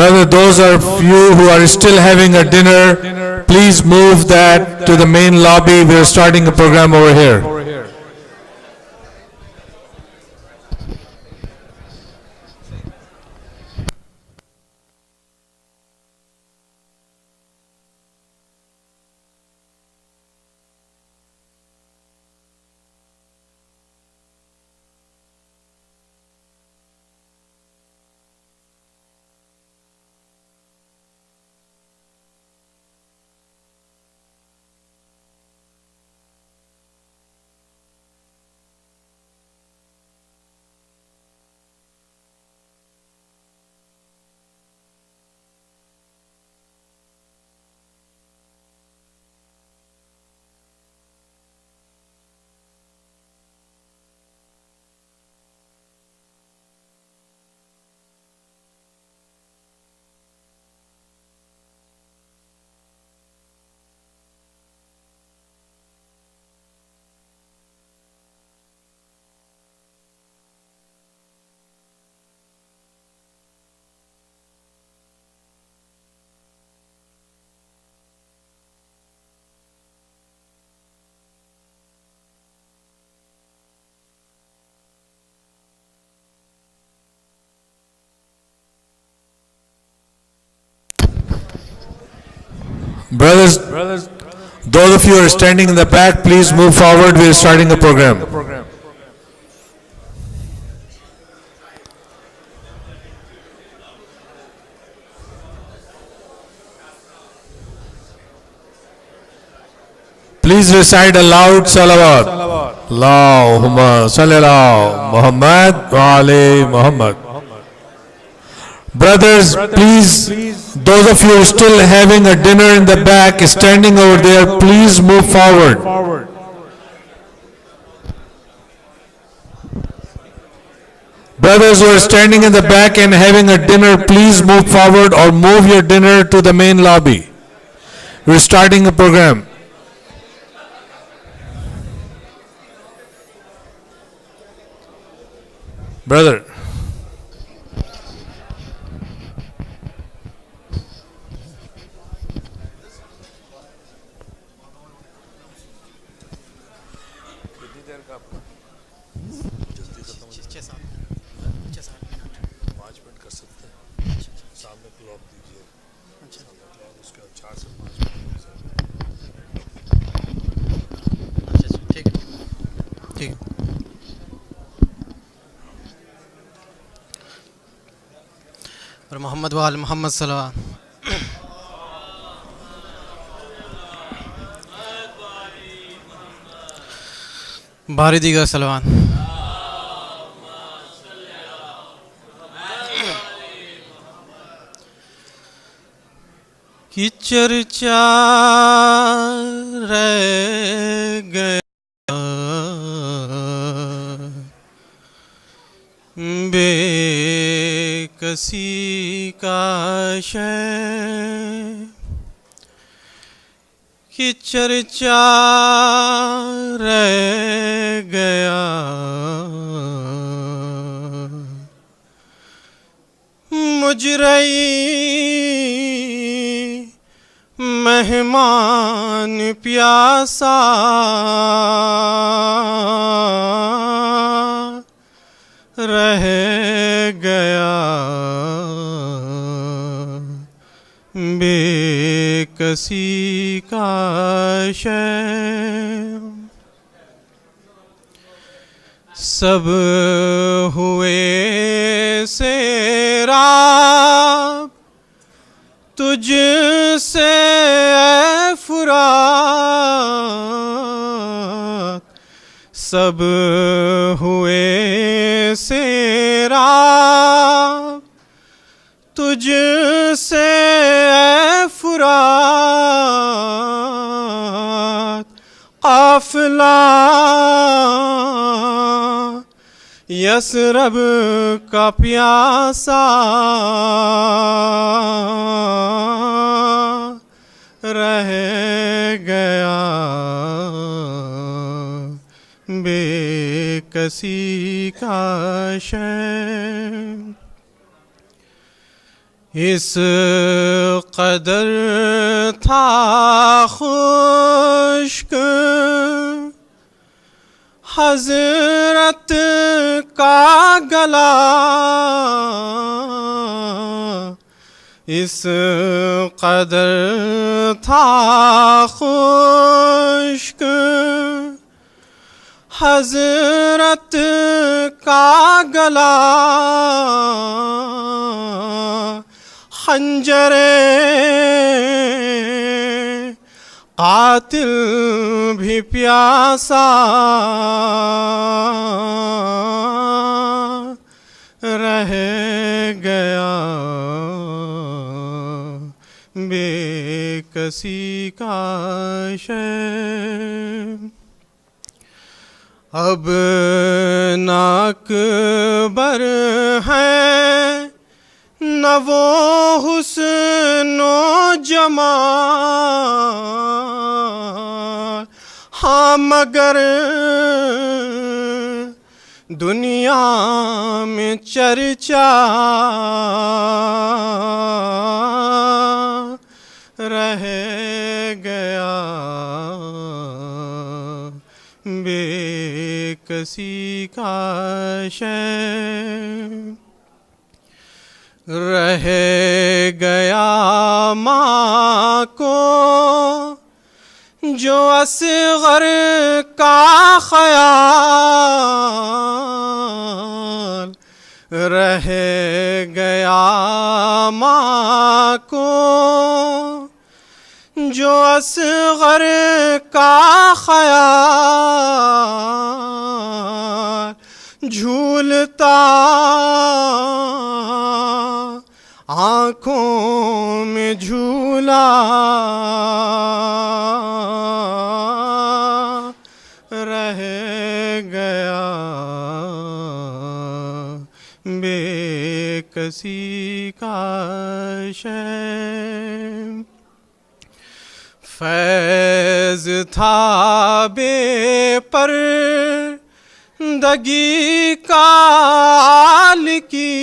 Brother, those of you who are still having a dinner, please move that to the main lobby. We are starting a program over here. Brothers, those of you who are standing in the back, please move forward. We are starting a program. Please recite a loud salawat. Allahumma salli ala Muhammad wa ali Muhammad. Brothers, please, those of you who are still having a dinner in the back, standing over there, please move forward. Brothers who are standing in the back and having a dinner, please move forward or move your dinner to the main lobby. We're starting a program. Brother. اور محمد وآل محمد صلوات. باری دیگر صلوات. کی چرچا رہ گیا بے کسی کا شے کی چرچا رہ گیا مجرئی مہمان پیاسا رہ گیا بے کسی کا شے سب ہوئے سیراب تجھ سے اے فرات سب ہوئے سیراب تجھ سے اے فرات قافلہ یثرب کا پیاسا رہ گیا بے کسی کا شے اس قدر تھا خشک حضرت کا گلا، اس قدر تھا خشک حضرت کا گلا، خنجر قاتل بھی پیاسا رہ گیا، بے کسی کا شے۔ اب نہ اکبر ہے نہ وہ حسن و جمال، ہاں مگر دنیا میں چرچا رہ گیا، بے کسی کا شے۔ رہ گیا ماں کو جو اصغر کا خیال، رہ گیا ماں کو جو اصغر کا خیال، جھولتا آنکھوں میں جھولا رہ گیا، بے کسی کا شے۔ فیض تھا بے پردگی کا آل کی،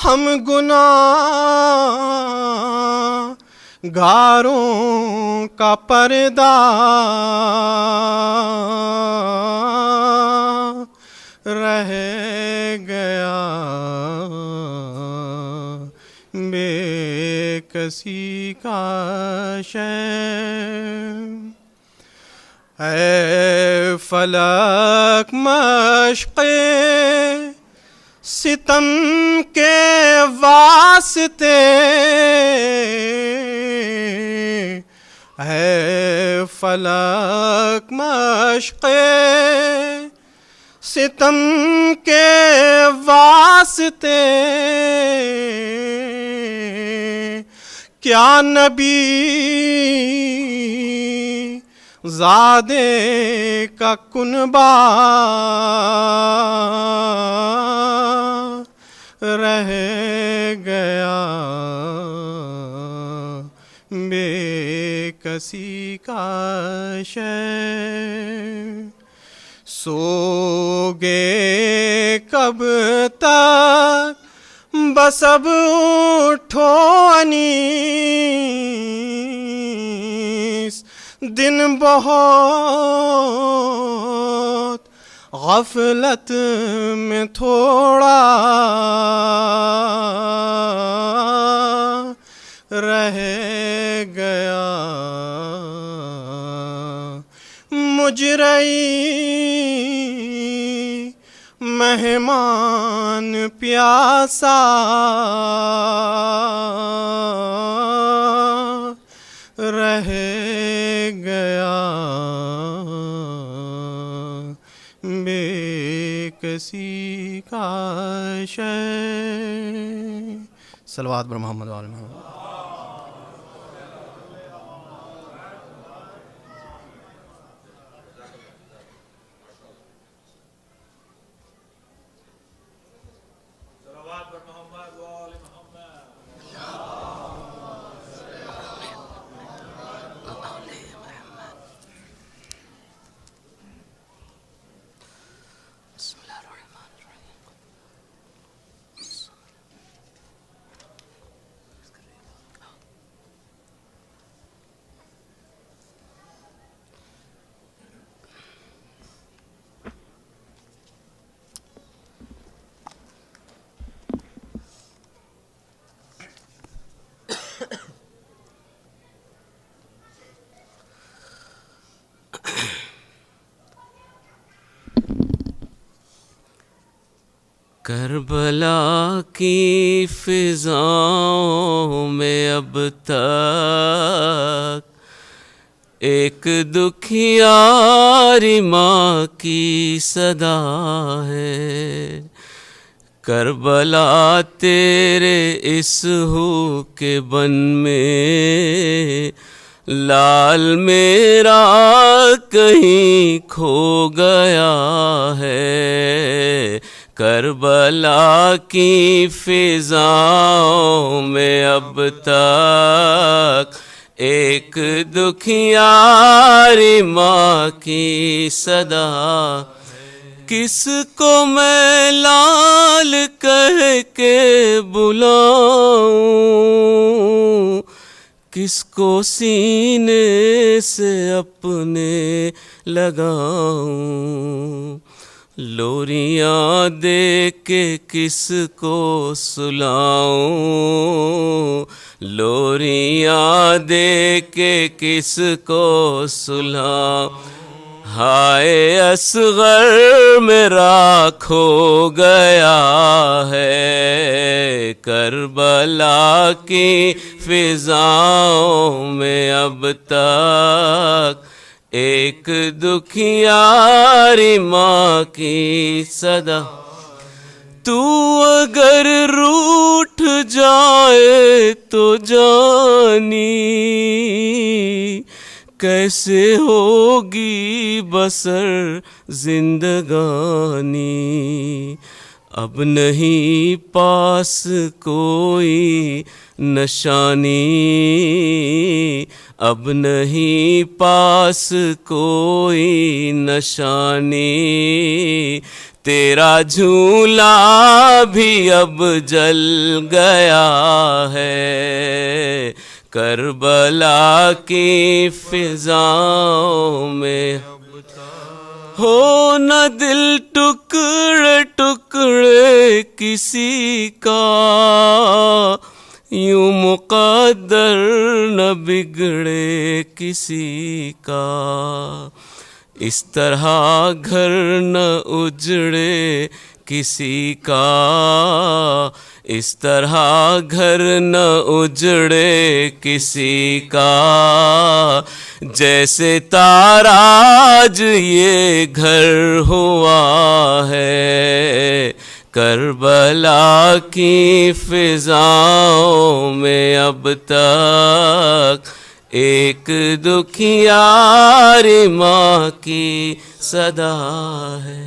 ہم گناہ گاروں کا پردہ رہ گیا، بے کسی کا شے۔ اے فلک مشق ستم کے واسطے، اے فلک مشق ستم کے واسطے، کیا نبی زادے کا کنبہ رہ گیا، بے کسی کا شے۔ سو گے کب تک بس اب اٹھو انیس، دن بہت غفلت میں تھوڑا رہ گیا، مجرئی مہمان پیاسا رہ گیا، بے کسی کا شے۔ صلوات بر محمد و آل محمد۔ کربلا کی فضاؤں میں اب تک ایک دکھیاری ماں کی صدا ہے. کربلا تیرے اس ہو کے بن میں لال میرا کہیں کھو گیا ہے. کربلا کی فضاؤں میں اب تک ایک دکھیاری ماں کی صدا. کس کو میں لال کہہ کے بلاؤں، کس کو سینے سے اپنے لگاؤں. لوریاں دے کے کس کو سلاؤں، لوریاں دے کے کس کو سلاؤں. ہائے اصغر میرا کھو گیا ہے. کربلا کی فضاؤں میں اب تک ایک دکھیاری ماں کی صدا. تو اگر روٹھ جائے تو جانی کیسے ہوگی بسر زندگانی. اب نہیں پاس کوئی نشانی، اب نہیں پاس کوئی نشانی. تیرا جھولا بھی اب جل گیا ہے. کربلا کی فضاؤں میں ہو نہ دل ٹکڑے ٹکڑے کسی کا، یوں مقدر نہ بگڑے کسی کا. اس طرح گھر نہ اجڑے کسی کا، اس طرح گھر نہ اجڑے کسی کا. جیسے تاراج یہ گھر ہوا ہے. کربلا کی فضاؤں میں اب تک ایک دکھیاری ماں کی صدا ہے.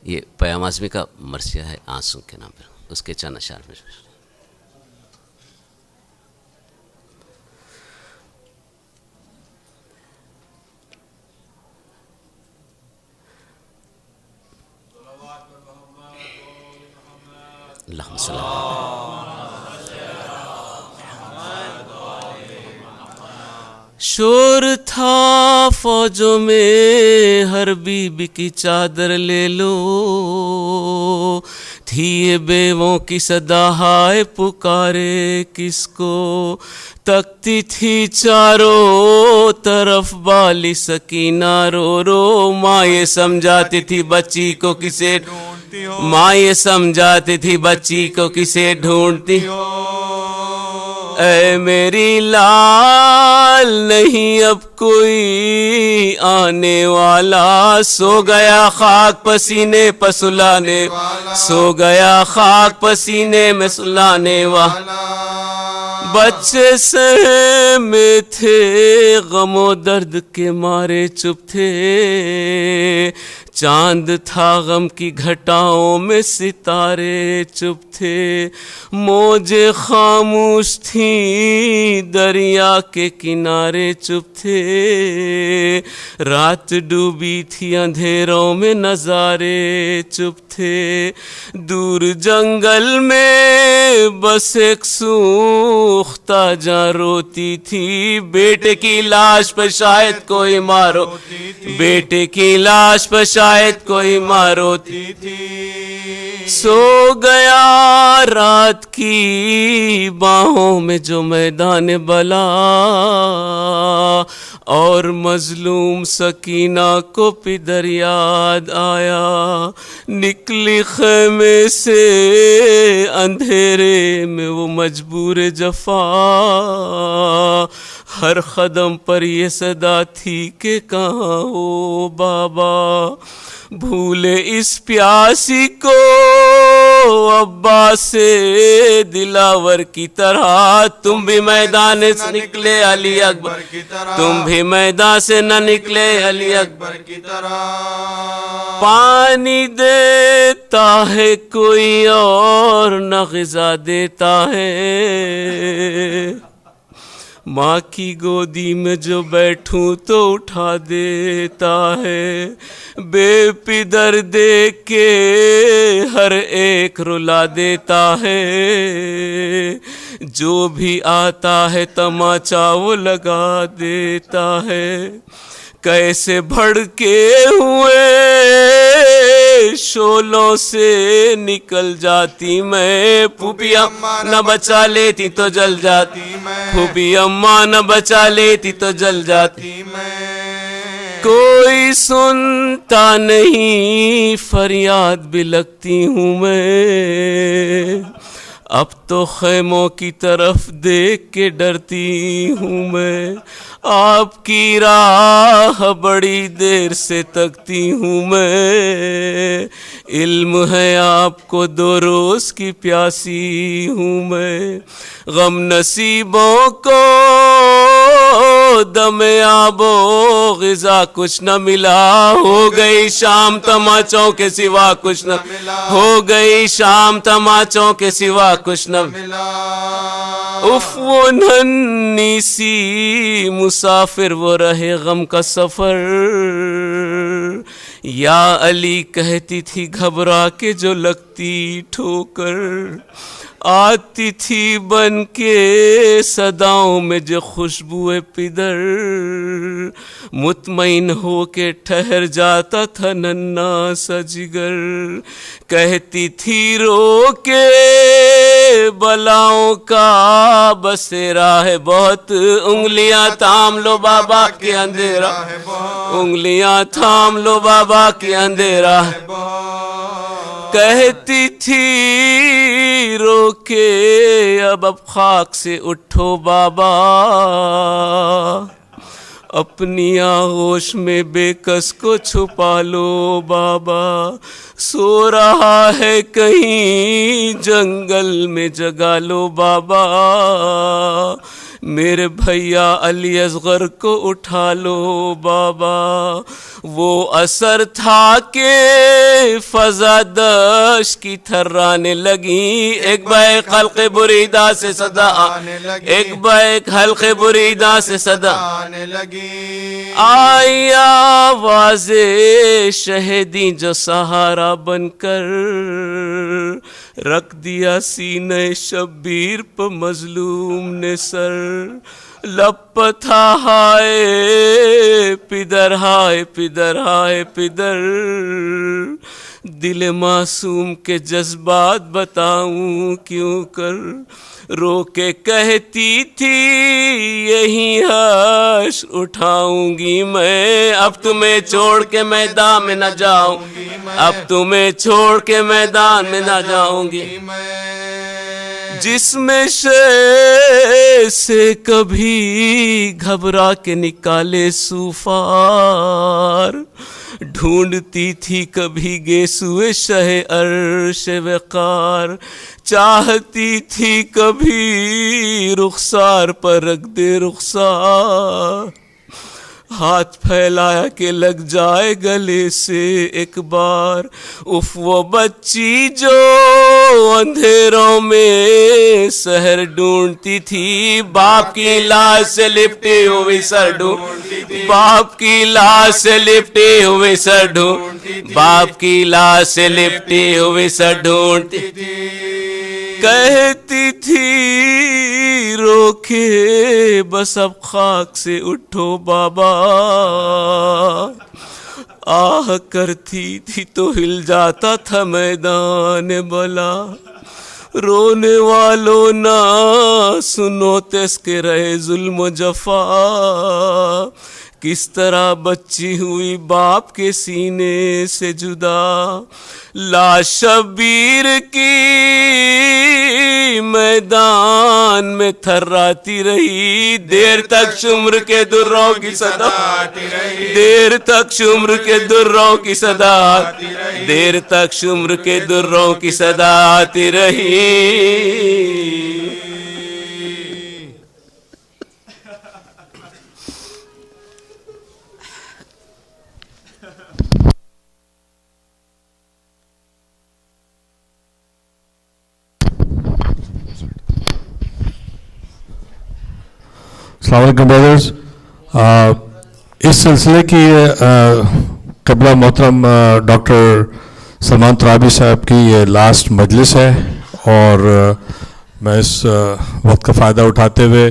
یہ پیام اعظمی کا مرثیہ ہے آنسوں کے نام پر، اس کے چند اشعار میں. اللہم صلی اللہ. شور تھا فوجوں میں ہر بی بی کی چادر لے لو، تھی یہ بیووں کی صدا ہائے پکارے کس کو. تکتی تھی چاروں طرف بالی سکینہ رو رو، ماں یہ سمجھاتی تھی بچی کو کسے ڈھونڈتی ہو، ماں یہ سمجھاتی تھی بچی کو کسے ڈھونڈتی ہو. اے میری لال نہیں اب کوئی آنے والا، سو گیا خاک پسینے پہ سلانے، سو گیا خاک پسینے میں سلانے والا. بچے سہمے تھے غم و درد کے مارے چپ تھے، چاند تھا غم کی گھٹاؤں میں ستارے چپ تھے. موجیں خاموش تھیں دریا کے کنارے چپ تھے، رات ڈوبی تھی اندھیروں میں نظارے چپ تھے. دور جنگل میں بس ایک سوختہ جاں روتی تھی، بیٹے کی لاش پہ شاید کوئی مارو، بیٹے کی لاش پہ شاید کوئی ماں روتی تھی. سو گیا رات کی باہوں میں جو میدان بلا، اور مظلوم سکینہ کو پدر یاد آیا، نکلی خیمے سے اندھیرے میں وہ مجبور جفا، ہر قدم پر یہ صدا تھی کہ کہاں ہو بابا، بھولے اس پیاسی کو ابا سے دلاور کی طرح، تم بھی میدان سے نکلے علی اکبر کی طرح، تم بھی میدان سے نہ نکلے علی اکبر کی طرح، پانی دیتا ہے کوئی اور نہ غذا دیتا ہے، ماں کی گودی میں جو بیٹھوں تو اٹھا دیتا ہے، بے پدر دیکھ کے ہر ایک رلا دیتا ہے، جو بھی آتا ہے تماچا وہ لگا دیتا ہے، کیسے بھڑکے ہوئے شولوں سے نکل جاتی میں، پھوپھی اماں نہ بچا لیتی تو جل جاتی میں، پھوپھی اماں نہ بچا لیتی تو جل جاتی میں، کوئی سنتا نہیں فریاد بھی لگتی ہوں میں، اب تو خیموں کی طرف دیکھ کے ڈرتی ہوں میں، آپ کی راہ بڑی دیر سے تکتی ہوں میں، علم ہے آپ کو 2 روز کی پیاسی ہوں میں، غم نصیبوں کو دم آب و غذا کچھ نہ ملا، ہو گئی شام تماچوں کے سوا کچھ نہ ملا، ہو گئی شام تماچوں کے سوا کچھ نہ ملا، اف وہ ننھی سی مسافر وہ رہے غم کا سفر، یا علی کہتی تھی گھبرا کے جو لگتی ٹھوکر، آتی تھی بن کے صداؤں میں جو خوشبو پدر، مطمئن ہو کے ٹھہر جاتا تھا ننھا سا جگر، کہتی تھی رو کے بلاؤں کا بسیرا ہے بہت، انگلیاں تھام لو بابا کے اندھیرا ہے بہت، انگلیاں تھام لو بابا کے اندھیرا ہے بہت، کہتی تھی رو کے اب خاک سے اٹھو بابا، اپنی آغوش میں بے کس کو چھپا لو بابا، سو رہا ہے کہیں جنگل میں جگا لو بابا، میرے بھیا علی اصغر کو اٹھا لو بابا، وہ اثر تھا کہ فضا دشت کی تھرانے لگی، ایک بیک حلق بریدہ سے صدا آنے لگی، ایک بیک حلق بریدہ سے صدا آنے لگی، آئی آواز شہیدی جو سہارا بن کر، رکھ دیا سینے شبیر پہ مظلوم نے سر، لب تھا ہائے پدر ہائے پدر ہائے پدر، دل معصوم کے جذبات بتاؤں کیوں کر، رو کے کہتی تھی یہی حشر اٹھاؤں گی میں، اب تمہیں چھوڑ کے میدان میں نہ جاؤں گی، اب تمہیں چھوڑ کے میدان میں نہ جاؤں گی میں، جس میں سے کبھی گھبرا کے نکالے سوفار، ڈھونڈتی تھی کبھی گیسوئے شہ عرش وقار، چاہتی تھی کبھی رخسار پر رکھ دے رخسار، ہاتھ پھیلایا کہ لگ جائے گلے سے ایک بار، اف وہ بچی جو اندھیروں میں سحر ڈھونڈتی تھی، باپ کی لاش سے لپٹی ہوئی سر ڈھونڈتی تھی، باپ کی لاش سے لپٹی ہوئی سر ڈھونڈتی تھی، باپ کی لاش سے لپٹی ہوئی سر ڈھونڈتی تھی، کہتی تھی رو کے بس اب خاک سے اٹھو بابا، آہ کرتی تھی تو ہل جاتا تھا میدان بلا. رونے والوں نہ سنو تذکرہ ظلم و جفا، کس طرح بچی ہوئی باپ کے سینے سے جدا. لاش شبیر کی میدان میں تھراتی رہی، دیر تک شمر کے دروں کی صدا، دیر تک شمر کے دروں کی صدا، دیر تک شمر کے دروں کی صدا آتی رہی. السلام علیکم برادرز. اس سلسلے کی قبلہ محترم ڈاکٹر سلمان ترابی صاحب کی یہ لاسٹ مجلس ہے، اور میں اس وقت کا فائدہ اٹھاتے ہوئے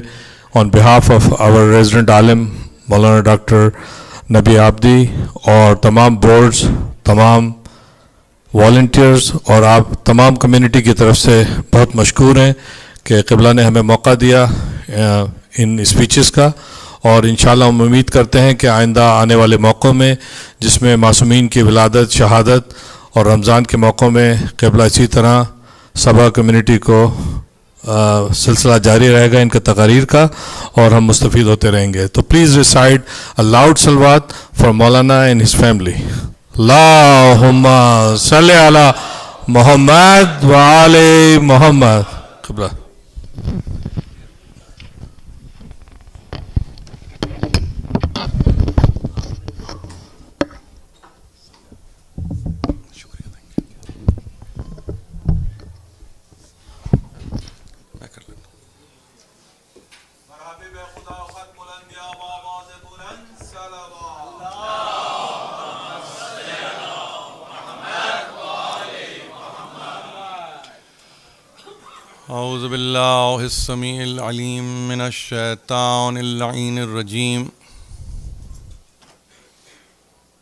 آن behalf of our resident Alam Maulana doctor نبی آبدی اور تمام بورڈز، تمام والنٹیئرز اور آپ تمام کمیونٹی کی طرف سے بہت مشکور ہیں کہ قبلہ نے ہمیں موقع دیا ان اسپیچز کا، اور انشاءاللہ ہم امید کرتے ہیں کہ آئندہ آنے والے موقعوں میں جس میں معصومین کی ولادت، شہادت اور رمضان کے موقعوں میں قبلہ اسی طرح سبا کمیونٹی کو سلسلہ جاری رہے گا ان کے تقاریر کا، اور ہم مستفید ہوتے رہیں گے. تو پلیز ریسائٹ اے لاؤڈ صلوات for Maulana and his family. اللہم صلی علی محمد و آل محمد. قبلہ اعوذ باللہ السمیع العلیم من الشیطان اللعین الرجیم.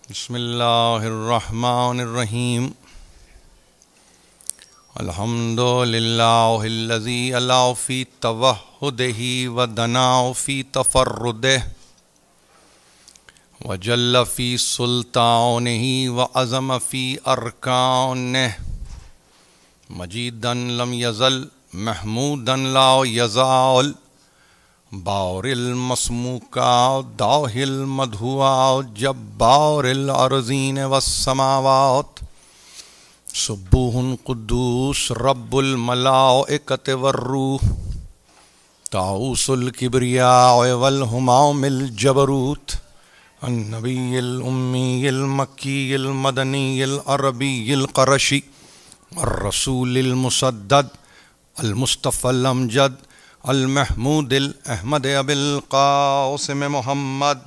بسم اللہ الرحمن الرحیم. الحمد للہ الذی علا فی توحدہ ودنا فی تفردہ وجل فی سلطانہ وعظم فی ارکانہ مجیدا لم یزل محمودا لا یزال باور المسموکا داہ المدھوا جبار الارضین والسماوات سبوح قدوس رب الملائکۃ والروح طاؤس الکبریاء والہمام الجبروت النبی الامی المکی المدنی العربی القرشی الرسول المسدد المصطفى الامجد المحمود الاحمد ابی القاسم محمد.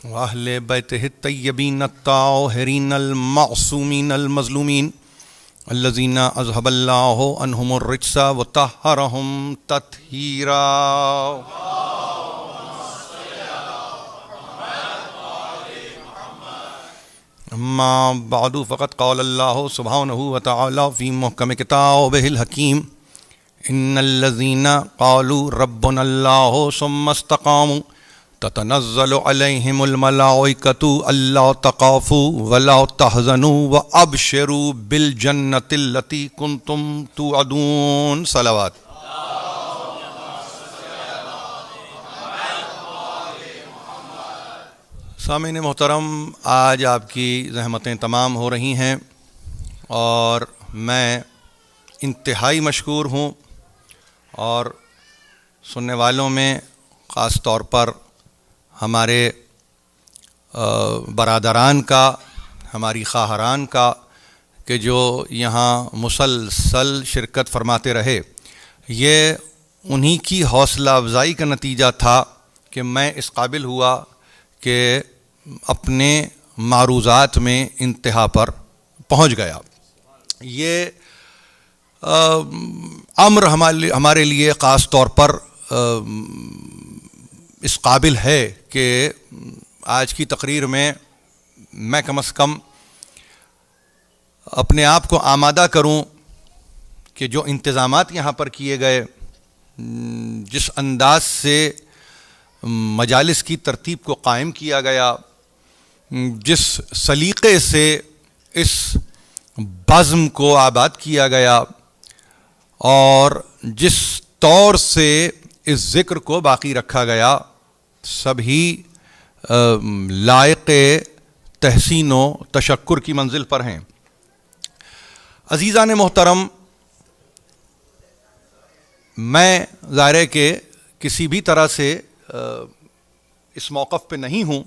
واہل بیتہ الطیبین الطاہرین المعصومین المظلومین الذین اذهب اللہ عنہم الرجس وطہرہم تطہیرا. اما بعد فقد قال اللہ سبحانہ وتعالی فی محکم کتابہ الحکیم ان الذین قالوا ربنا اللہ ثم استقاموا تتنزل علیہم الملائکۃ الا تخافوا ولا تحزنوا وابشروا بالجنۃ التی کنتم توعدون. صلوات. سامعین محترم، آج آپ کی زحمتیں تمام ہو رہی ہیں اور میں انتہائی مشکور ہوں، اور سننے والوں میں خاص طور پر ہمارے برادران کا، ہماری خواہران کا، کہ جو یہاں مسلسل شرکت فرماتے رہے. یہ انہی کی حوصلہ افزائی کا نتیجہ تھا کہ میں اس قابل ہوا کہ اپنے معروضات میں انتہا پر پہنچ گیا. یہ امر ہمارے لیے خاص طور پر اس قابل ہے کہ آج کی تقریر میں میں کم از کم اپنے آپ کو آمادہ کروں کہ جو انتظامات یہاں پر کیے گئے، جس انداز سے مجالس کی ترتیب کو قائم کیا گیا، جس سلیقے سے اس بزم کو آباد کیا گیا اور جس طور سے اس ذکر کو باقی رکھا گیا، سبھی لائق تحسین و تشکر کی منزل پر ہیں۔ عزیزان محترم، میں ظاہر ہے کہ کسی بھی طرح سے اس موقف پہ نہیں ہوں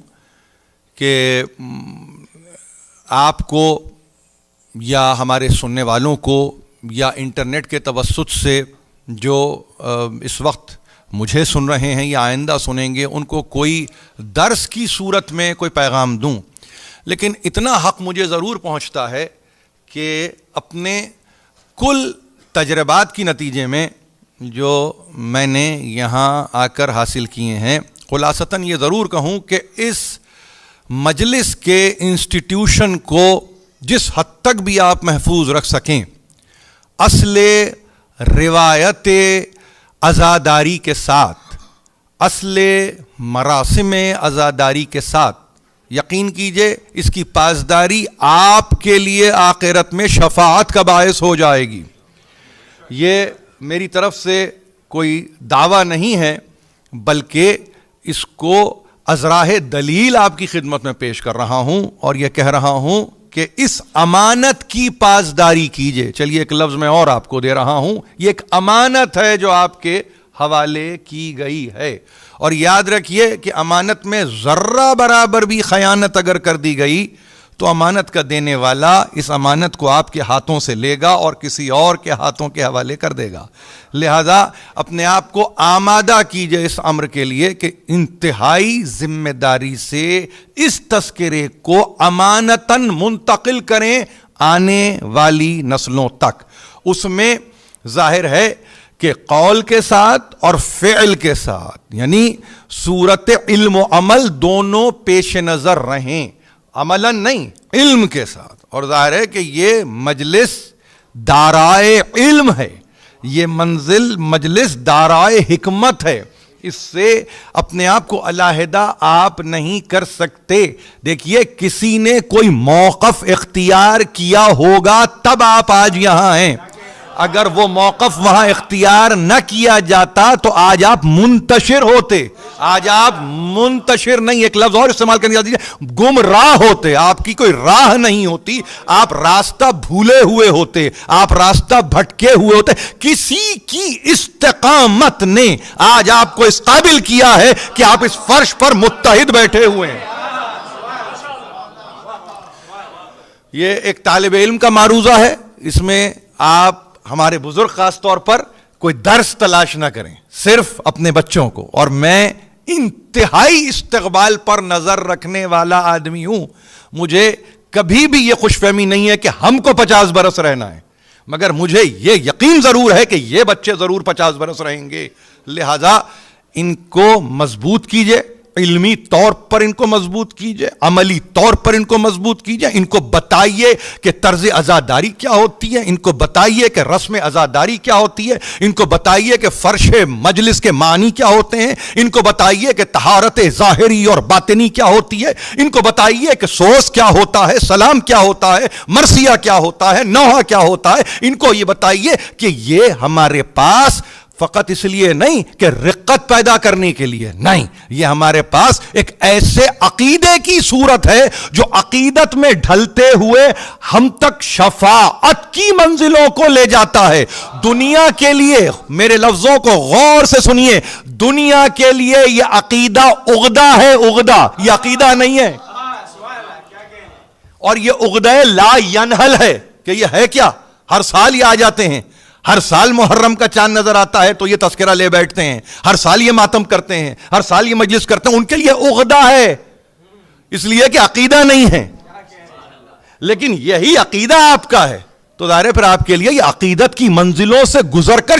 کہ آپ کو یا ہمارے سننے والوں کو یا انٹرنیٹ کے توسط سے جو اس وقت مجھے سن رہے ہیں یا آئندہ سنیں گے ان کو کوئی درس کی صورت میں کوئی پیغام دوں، لیکن اتنا حق مجھے ضرور پہنچتا ہے کہ اپنے کل تجربات کی نتیجے میں جو میں نے یہاں آ کر حاصل کیے ہیں، خلاصتاً یہ ضرور کہوں کہ اس مجلس کے انسٹیٹیوشن کو جس حد تک بھی آپ محفوظ رکھ سکیں، اصل روایت عزاداری کے ساتھ، اصل مراسم عزاداری کے ساتھ، یقین کیجئے اس کی پاسداری آپ کے لیے آخرت میں شفاعت کا باعث ہو جائے گی۔ یہ میری طرف سے کوئی دعویٰ نہیں ہے، بلکہ اس کو ازراہ دلیل آپ کی خدمت میں پیش کر رہا ہوں اور یہ کہہ رہا ہوں کہ اس امانت کی پاسداری کیجئے۔ چلیے ایک لفظ میں اور آپ کو دے رہا ہوں، یہ ایک امانت ہے جو آپ کے حوالے کی گئی ہے، اور یاد رکھیے کہ امانت میں ذرہ برابر بھی خیانت اگر کر دی گئی تو امانت کا دینے والا اس امانت کو آپ کے ہاتھوں سے لے گا اور کسی اور کے ہاتھوں کے حوالے کر دے گا۔ لہذا اپنے آپ کو آمادہ کیجئے اس امر کے لیے کہ انتہائی ذمہ داری سے اس تذکرے کو امانتاً منتقل کریں آنے والی نسلوں تک۔ اس میں ظاہر ہے کہ قول کے ساتھ اور فعل کے ساتھ، یعنی صورت علم و عمل دونوں پیش نظر رہیں، عملاً نہیں، علم کے ساتھ۔ اور ظاہر ہے کہ یہ مجلس دارائے علم ہے، یہ منزل مجلس دارائے حکمت ہے، اس سے اپنے آپ کو علیحدہ آپ نہیں کر سکتے۔ دیکھیے کسی نے کوئی موقف اختیار کیا ہوگا تب آپ آج یہاں ہیں، اگر وہ موقف وہاں اختیار نہ کیا جاتا تو آج آپ منتشر ہوتے، آج آپ منتشر نہیں، ایک لفظ اور استعمال کرنے دیجیے، گمراہ ہوتے، آپ کی کوئی راہ نہیں ہوتی، آپ راستہ بھولے ہوئے ہوتے، آپ راستہ بھٹکے ہوئے ہوتے۔ کسی کی استقامت نے آج آپ کو اس قابل کیا ہے کہ آپ اس فرش پر متحد بیٹھے ہوئے ہیں۔ یہ ایک طالب علم کا معروضہ ہے، اس میں آپ ہمارے بزرگ خاص طور پر کوئی درس تلاش نہ کریں، صرف اپنے بچوں کو۔ اور میں انتہائی استقبال پر نظر رکھنے والا آدمی ہوں، مجھے کبھی بھی یہ خوش فہمی نہیں ہے کہ ہم کو 50 برس رہنا ہے، مگر مجھے یہ یقین ضرور ہے کہ یہ بچے ضرور 50 برس رہیں گے۔ لہذا ان کو مضبوط کیجئے، علمی طور پر ان کو مضبوط کیجئے، عملی طور پر ان کو مضبوط کیجئے، ان کو بتائیے کہ طرز عزاداری کیا ہوتی ہے، ان کو بتائیے کہ رسم عزاداری کیا ہوتی ہے، ان کو بتائیے کہ فرش مجلس کے معنی کیا ہوتے ہیں، ان کو بتائیے کہ طہارت ظاہری اور باطنی کیا ہوتی ہے، ان کو بتائیے کہ سوس کیا ہوتا ہے، سلام کیا ہوتا ہے، مرثیہ کیا ہوتا ہے، نوحہ کیا ہوتا ہے۔ ان کو یہ بتائیے کہ یہ ہمارے پاس فقط اس لیے نہیں کہ رقت پیدا کرنے کے لیے نہیں، یہ ہمارے پاس ایک ایسے عقیدے کی صورت ہے جو عقیدت میں ڈھلتے ہوئے ہم تک شفاعت کی منزلوں کو لے جاتا ہے۔ دنیا کے لیے، میرے لفظوں کو غور سے سنیے، دنیا کے لیے یہ عقیدہ عقدہ ہے، عقدہ، یہ عقیدہ نہیں ہے، اور یہ عقدہ لا ینحل ہے کہ یہ ہے کیا، ہر سال یہ آ جاتے ہیں، ہر سال محرم کا چاند نظر آتا ہے تو یہ تذکرہ لے بیٹھتے ہیں، ہر سال یہ ماتم کرتے ہیں، ہر سال یہ مجلس کرتے ہیں، ان کے لیے عقدہ ہے، اس لیے کہ عقیدہ نہیں ہے۔ لیکن یہی عقیدہ آپ کا ہے تو ظاہر ہے پھر آپ کے لیے یہ عقیدت کی منزلوں سے گزر کر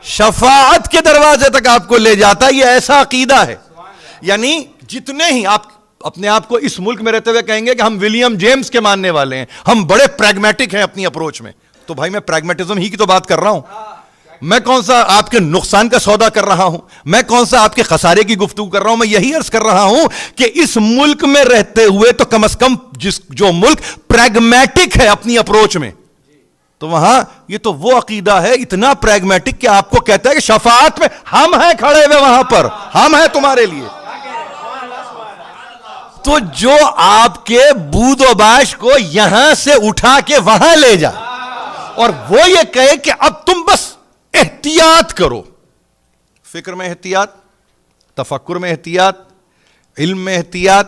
شفاعت کے دروازے تک آپ کو لے جاتا ہے. یہ ایسا عقیدہ ہے. یعنی جتنے ہی آپ اپنے آپ کو اس ملک میں رہتے ہوئے کہیں گے کہ ہم ولیم جیمز کے ماننے والے ہیں, ہم بڑے پریگمیٹک ہیں اپنی اپروچ میں, تو بھائی میں پریگمیٹزم ہی کی تو بات کر رہا ہوں. میں کون سا آپ کے نقصان کا سودا کر رہا ہوں, میں کون سا آپ کے خسارے کی گفتگو کر رہا ہوں. میں یہی عرض کر رہا ہوں کہ اس ملک میں رہتے ہوئے تو کم از کم جو ملک پریگمیٹک ہے اپنی اپروچ میں, تو وہاں یہ تو وہ عقیدہ ہے اتنا پریگمیٹک کہ آپ کو کہتا ہے کہ شفاعت میں ہم ہیں کھڑے ہوئے, وہاں پر ہم ہیں تمہارے لیے. تو جو آپ کے بود و باش کو یہاں سے اٹھا کے وہاں لے جائے اور وہ یہ کہے کہ اب تم بس احتیاط کرو, فکر میں احتیاط, تفکر میں احتیاط, علم میں احتیاط,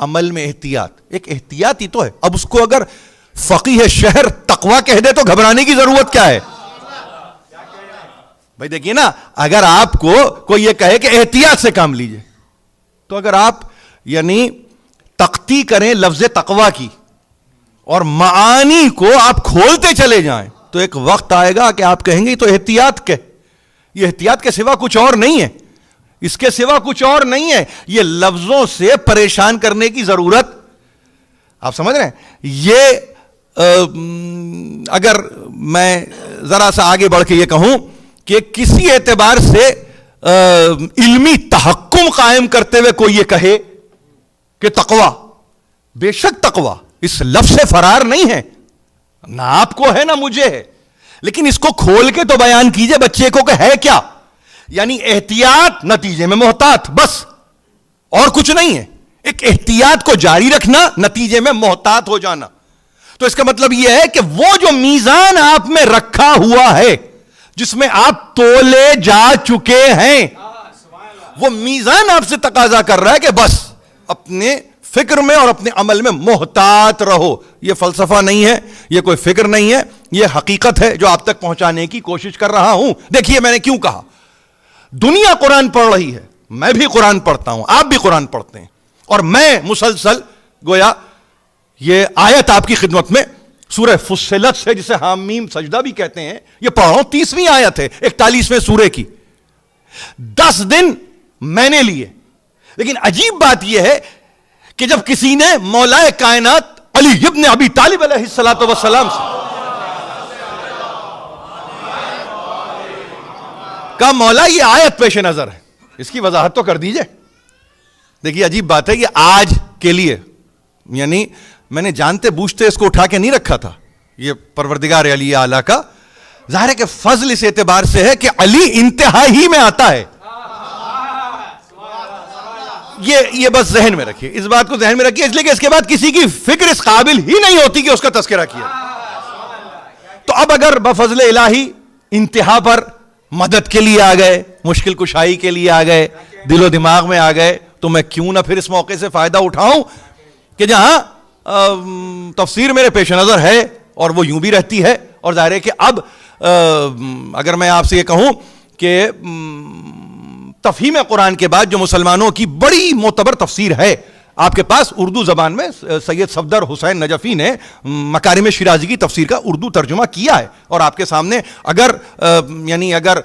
عمل میں احتیاط. ایک احتیاط ہی تو ہے. اب اس کو اگر فقیہ شہر تقوی کہہ دے تو گھبرانے کی ضرورت کیا ہے بھائی؟ دیکھیے نا, اگر آپ کو کوئی یہ کہے کہ احتیاط سے کام لیجئے, تو اگر آپ یعنی تختی کریں لفظ تقوی کی اور معانی کو آپ کھولتے چلے جائیں, تو ایک وقت آئے گا کہ آپ کہیں گے تو احتیاط کے, یہ احتیاط کے سوا کچھ اور نہیں ہے, اس کے سوا کچھ اور نہیں ہے. یہ لفظوں سے پریشان کرنے کی ضرورت, آپ سمجھ رہے ہیں؟ یہ اگر میں ذرا سا آگے بڑھ کے یہ کہوں کہ کسی اعتبار سے علمی تحکم قائم کرتے ہوئے کوئی یہ کہے کہ تقوی, بے شک تقوی اس لفظ سے فرار نہیں ہے, نہ آپ کو ہے نہ مجھے ہے, لیکن اس کو کھول کے تو بیان کیجئے بچے کو کہ ہے کیا. یعنی احتیاط نتیجے میں محتاط, بس اور کچھ نہیں ہے. ایک احتیاط کو جاری رکھنا, نتیجے میں محتاط ہو جانا. تو اس کا مطلب یہ ہے کہ وہ جو میزان آپ میں رکھا ہوا ہے, جس میں آپ تولے جا چکے ہیں, وہ میزان آپ سے تقاضا کر رہا ہے کہ بس اپنے فکر میں اور اپنے عمل میں محتاط رہو. یہ فلسفہ نہیں ہے, یہ کوئی فکر نہیں ہے, یہ حقیقت ہے جو آپ تک پہنچانے کی کوشش کر رہا ہوں. دیکھیے میں نے کیوں کہا, دنیا قرآن پڑھ رہی ہے, میں بھی قرآن پڑھتا ہوں, آپ بھی قرآن پڑھتے ہیں, اور میں مسلسل گویا یہ آیت آپ کی خدمت میں سورہ فصلت سے, جسے حامیم سجدہ بھی کہتے ہیں, یہ پڑھ رہا ہوں. 30ویں آیت ہے 41ویں سورے کی. 10 دن میں نے لیے, لیکن عجیب بات یہ ہے کہ جب کسی نے مولا کائنات علی ابن ابی طالب علیہ الصلوۃ والسلام سے کہا مولا یہ آیت پیش نظر ہے, اس کی وضاحت تو کر دیجئے. دیکھیے عجیب بات ہے, یہ آج کے لیے یعنی میں نے جانتے بوجھتے اس کو اٹھا کے نہیں رکھا تھا, یہ پروردگار علی اعلیٰ کا ظاہر ہے کہ فضل اس اعتبار سے ہے کہ علی انتہا ہی میں آتا ہے. یہ بس ذہن میں رکھیے, اس بات کو ذہن میں رکھیے, اس لیے کہ اس کے بعد کسی کی فکر اس قابل ہی نہیں ہوتی کہ اس کا تذکرہ کیا. تو اب اگر بفضل الہی انتہا پر مدد کے لیے آ گئے, مشکل کشائی کے لیے آ گئے, دل و دماغ میں آ گئے, تو میں کیوں نہ پھر اس موقع سے فائدہ اٹھاؤں کہ جہاں تفسیر میرے پیش نظر ہے اور وہ یوں بھی رہتی ہے. اور ظاہر ہے کہ اب اگر میں آپ سے یہ کہوں کہ تفہیم قرآن کے بعد جو مسلمانوں کی بڑی معتبر تفسیر ہے آپ کے پاس اردو زبان میں, سید صفدر حسین نجفی نے مکارم شیرازی کی تفسیر کا اردو ترجمہ کیا ہے, اور آپ کے سامنے اگر اگر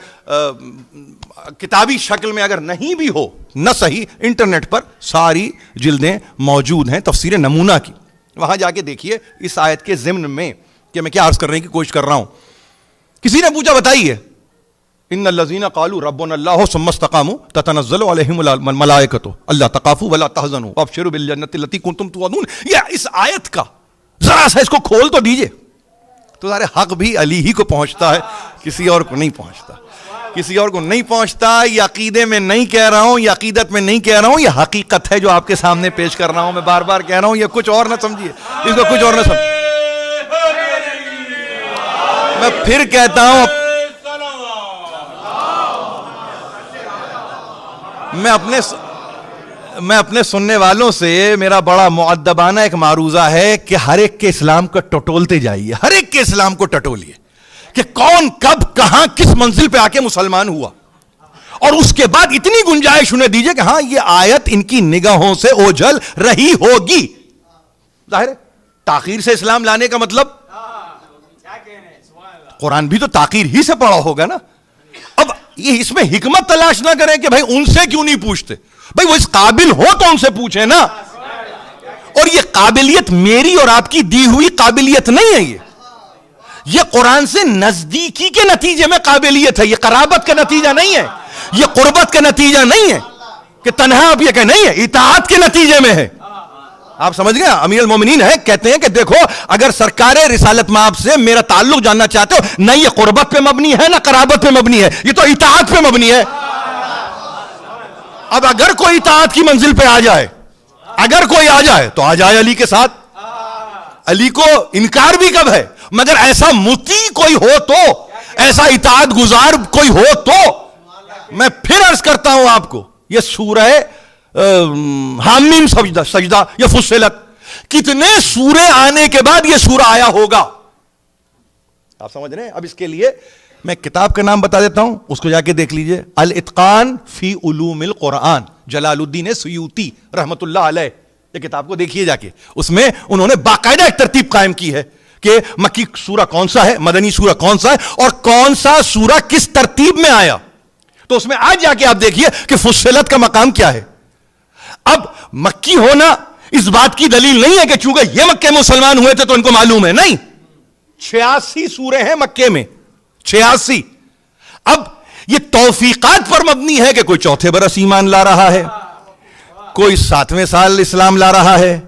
کتابی شکل میں اگر نہیں بھی ہو نہ صحیح, انٹرنیٹ پر ساری جلدیں موجود ہیں تفسیر نمونہ کی, وہاں جا کے دیکھیے. اس آیت کے ضمن میں کہ میں کیا عرض کرنے کی کوشش کر رہا ہوں, کسی نے پوچھا بتائیے ان الذین قالوا ربنا اللہ ثم استقاموا تتنزل علیہم الملائکۃ الا تخافوا ولا تحزنوا وابشروا بالجنۃ التي کنتم توعدون. یہ اس آیت کا ذرا سا اس کو کھول تو دیجئے, تو سارے حق بھی علی ہی کو پہنچتا ہے, کسی اور کو نہیں پہنچتا, کسی اور کو نہیں پہنچتا. یہ عقیدے میں نہیں کہہ رہا ہوں, یہ عقیدت میں نہیں کہہ رہا ہوں, یہ حقیقت ہے جو آپ کے سامنے پیش کر رہا ہوں. میں بار بار کہہ رہا ہوں, یہ کچھ اور نہ سمجھیے, اس کو کچھ اور نہ سمجھیے. میں پھر کہتا ہوں, میں اپنے سننے والوں سے میرا بڑا مؤدبانہ ایک معروضہ ہے کہ ہر ایک کے اسلام کو ٹٹولتے جائیے, ہر ایک کے اسلام کو ٹٹولیے کہ کون کب کہاں کس منزل پہ آ کے مسلمان ہوا, اور اس کے بعد اتنی گنجائش انہیں دیجئے کہ ہاں یہ آیت ان کی نگاہوں سے اوجھل رہی ہوگی. ظاہر ہے تاخیر سے اسلام لانے کا مطلب قرآن بھی تو تاخیر ہی سے پڑھا ہوگا نا. اب یہ اس میں حکمت تلاش نہ کریں کہ بھائی ان سے کیوں نہیں پوچھتے. بھائی وہ اس قابل ہو تو ان سے پوچھیں نا. اور یہ قابلیت میری اور آپ کی دی ہوئی قابلیت نہیں ہے, یہ قرآن سے نزدیکی کے نتیجے میں قابلیت ہے. یہ قرابت کا نتیجہ نہیں ہے, یہ قربت کا نتیجہ نہیں ہے کہ تنہا آپ یہ کہ نہیں ہے, اطاعت کے نتیجے میں ہے. آپ سمجھ گئے؟ امیر المومنین ہے, کہتے ہیں کہ دیکھو اگر سرکار رسالت مآب سے میرا تعلق جاننا چاہتے ہو, نہ یہ قربت پہ مبنی ہے نہ قرابت پہ مبنی ہے, یہ تو اطاعت پہ مبنی ہے. اب اگر کوئی اطاعت کی منزل پہ آ جائے, اگر کوئی آ جائے تو آ جائے علی کے ساتھ. علی کو انکار بھی کب ہے, مگر ایسا مطیع کوئی ہو تو, ایسا اطاعت گزار کوئی ہو تو. میں پھر عرض کرتا ہوں آپ کو, یہ سورہ حامیم سجدہ یا فصلت, کتنے سورے آنے کے بعد یہ سورہ آیا ہوگا, آپ سمجھ رہے ہیں؟ اب اس کے لیے میں کتاب کا نام بتا دیتا ہوں, اس کو جا کے دیکھ لیجئے, الاتقان فی علوم القرآن, جلال الدین سیوطی رحمت اللہ علیہ. یہ کتاب کو دیکھیے جا کے, اس میں انہوں نے باقاعدہ ایک ترتیب قائم کی ہے کہ مکی سورہ کون سا ہے, مدنی سورہ کون سا ہے, اور کون سا سورہ کس ترتیب میں آیا. تو اس میں آج جا کے آپ دیکھیے کہ فصلت کا مقام کیا ہے. اب مکی ہونا اس بات کی دلیل نہیں ہے کہ چونکہ یہ مکے مسلمان ہوئے تھے تو ان کو معلوم ہے, نہیں. 86 سورے ہیں مکے میں, 86. اب یہ توفیقات پر مبنی ہے کہ کوئی چوتھے برس ایمان لا رہا ہے, کوئی 7ویں سال اسلام لا رہا ہے,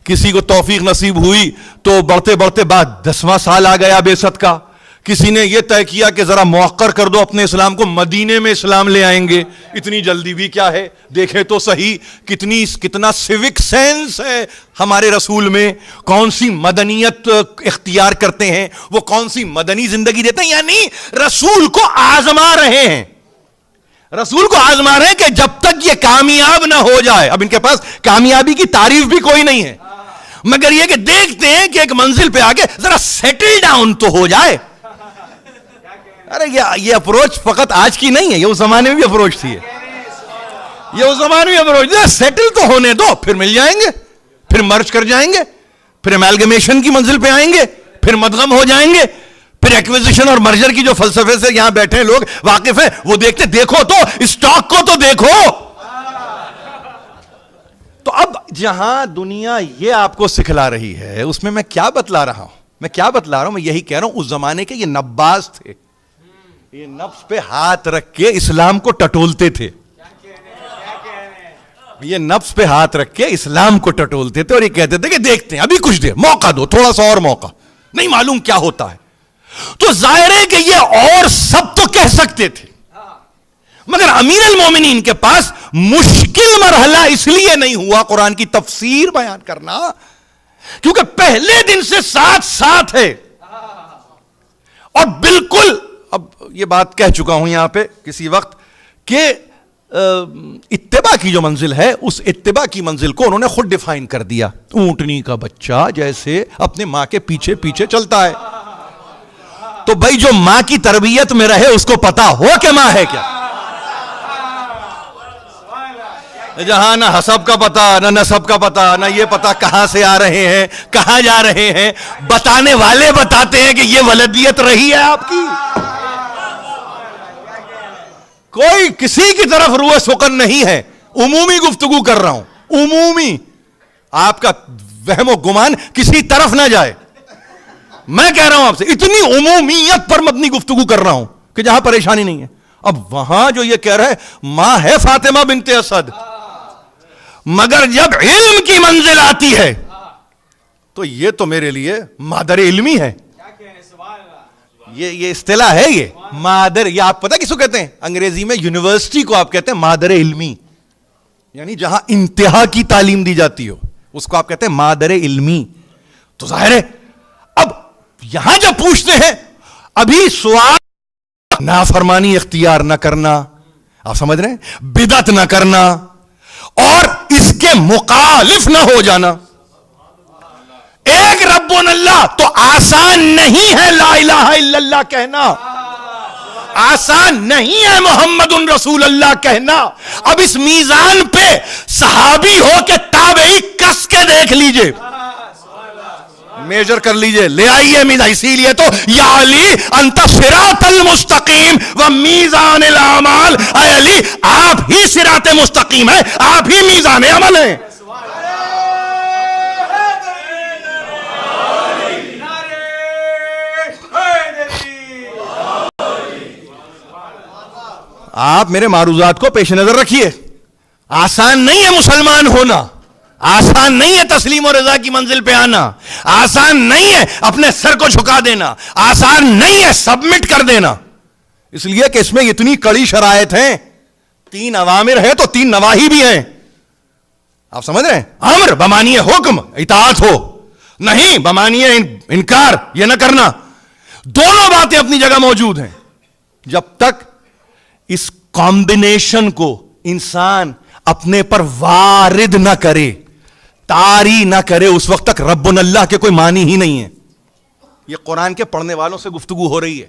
کسی کو توفیق نصیب ہوئی تو بڑھتے بڑھتے بعد 10واں سال آ گیا بعثت کا, کسی نے یہ طے کیا کہ ذرا موخر کر دو اپنے اسلام کو, مدینے میں اسلام لے آئیں گے. اتنی جلدی بھی کیا ہے, دیکھیں تو صحیح کتنا سیوک سینس ہے ہمارے رسول میں, کون سی مدنیت اختیار کرتے ہیں, وہ کون سی مدنی زندگی دیتے ہیں. یعنی رسول کو آزما رہے ہیں, رسول کو آزما رہے ہیں کہ جب تک یہ کامیاب نہ ہو جائے. اب ان کے پاس کامیابی کی تعریف بھی کوئی نہیں ہے, مگر یہ کہ دیکھتے ہیں کہ ایک منزل پہ آگے ذرا سیٹل ڈاؤن تو ہو جائے. ارے یہ اپروچ فقط آج کی نہیں ہے, یہ اس زمانے میں بھی اپروچ تھی, یہ اس زمانے میں اپروچ تھی. سیٹل تو ہونے دو, پھر مل جائیں گے, پھر مرج کر جائیں گے, پھر ایمالگمیشن کی منزل پہ آئیں گے, پھر مدغم ہو جائیں گے, پھر ایکویزیشن اور مرجر کی جو فلسفے سے یہاں بیٹھے لوگ واقف ہیں وہ دیکھتے, دیکھو تو اسٹاک کو تو دیکھو. تو اب جہاں دنیا یہ آپ کو سکھلا رہی ہے اس میں میں کیا بتلا رہا ہوں, میں یہی کہہ رہا ہوں, اس زمانے کے یہ نباز تھے, یہ نفس پہ ہاتھ رکھ کے اسلام کو ٹٹولتے تھے, یہ نفس پہ ہاتھ رکھ کے اسلام کو ٹٹولتے تھے, اور یہ کہتے تھے کہ دیکھتے ہیں ابھی کچھ دیر موقع دو, تھوڑا سا اور موقع, نہیں معلوم کیا ہوتا ہے. تو ظاہر ہے کہ یہ اور سب تو کہہ سکتے تھے, مگر امیر المومنین کے پاس مشکل مرحلہ اس لیے نہیں ہوا قرآن کی تفسیر بیان کرنا کیونکہ پہلے دن سے ساتھ ہے. اور بالکل اب یہ بات کہہ چکا ہوں یہاں پہ کسی وقت کہ اتباع کی جو منزل ہے, اس اتباع کی منزل کو انہوں نے خود ڈیفائن کر دیا. اونٹنی کا بچہ جیسے اپنے ماں کے پیچھے پیچھے چلتا ہے, تو بھائی جو ماں کی تربیت میں رہے اس کو پتا ہو کہ ماں ہے کیا. جہاں نہ حسب کا پتا, نہ نسب کا پتا, نہ یہ پتا کہاں سے آ رہے ہیں کہاں جا رہے ہیں, بتانے والے بتاتے ہیں کہ یہ ولدیت رہی ہے آپ کی. کوئی کسی کی طرف روح سکن نہیں ہے, عمومی گفتگو کر رہا ہوں, عمومی. آپ کا وہم و گمان کسی طرف نہ جائے, میں کہہ رہا ہوں آپ سے اتنی عمومیت پر مبنی گفتگو کر رہا ہوں کہ جہاں پریشانی نہیں ہے. اب وہاں جو یہ کہہ رہا ہے ماں ہے فاطمہ بنت اسد, مگر جب علم کی منزل آتی ہے تو یہ تو میرے لیے مادر علمی ہے. یہ اصطلاح ہے, یہ مادر, یہ آپ پتہ کس کو کہتے ہیں انگریزی میں, یونیورسٹی کو آپ کہتے ہیں مادر علمی, یعنی جہاں انتہا کی تعلیم دی جاتی ہو اس کو آپ کہتے ہیں مادر علمی. تو ظاہر ہے اب یہاں جب پوچھتے ہیں ابھی سوال نافرمانی اختیار نہ کرنا, آپ سمجھ رہے ہیں, بدعت نہ کرنا اور اس کے مخالف نہ ہو جانا. ایک رب اللہ تو آسان نہیں ہے لا الہ الا اللہ کہنا, آسان نہیں ہے محمد رسول اللہ کہنا. اب اس میزان پہ صحابی ہو کے تابعی کس کے دیکھ لیجئے, میجر کر لیجئے, لے آئیے میزان. اسی لیے تو یا علی انت صراط المستقیم و میزان الاعمال, اے علی آپ ہی صراط مستقیم ہے, آپ ہی میزان عمل ہیں. آپ میرے معروضات کو پیش نظر رکھیے. آسان نہیں ہے مسلمان ہونا, آسان نہیں ہے تسلیم و رضا کی منزل پہ آنا, آسان نہیں ہے اپنے سر کو جھکا دینا, آسان نہیں ہے سبمٹ کر دینا. اس لیے کہ اس میں اتنی کڑی شرائط ہیں, 3 اوامر ہے تو 3 نواہی بھی ہیں. آپ سمجھ رہے ہیں؟ امر بمانی حکم اطاعت ہو, نہیں بمانی انکار یہ نہ کرنا. دونوں باتیں اپنی جگہ موجود ہیں. جب تک اس کمبینیشن کو انسان اپنے پر وارد نہ کرے, طاری نہ کرے, اس وقت تک رب اللہ کے کوئی معنی ہی نہیں ہے. یہ قرآن کے پڑھنے والوں سے گفتگو ہو رہی ہے.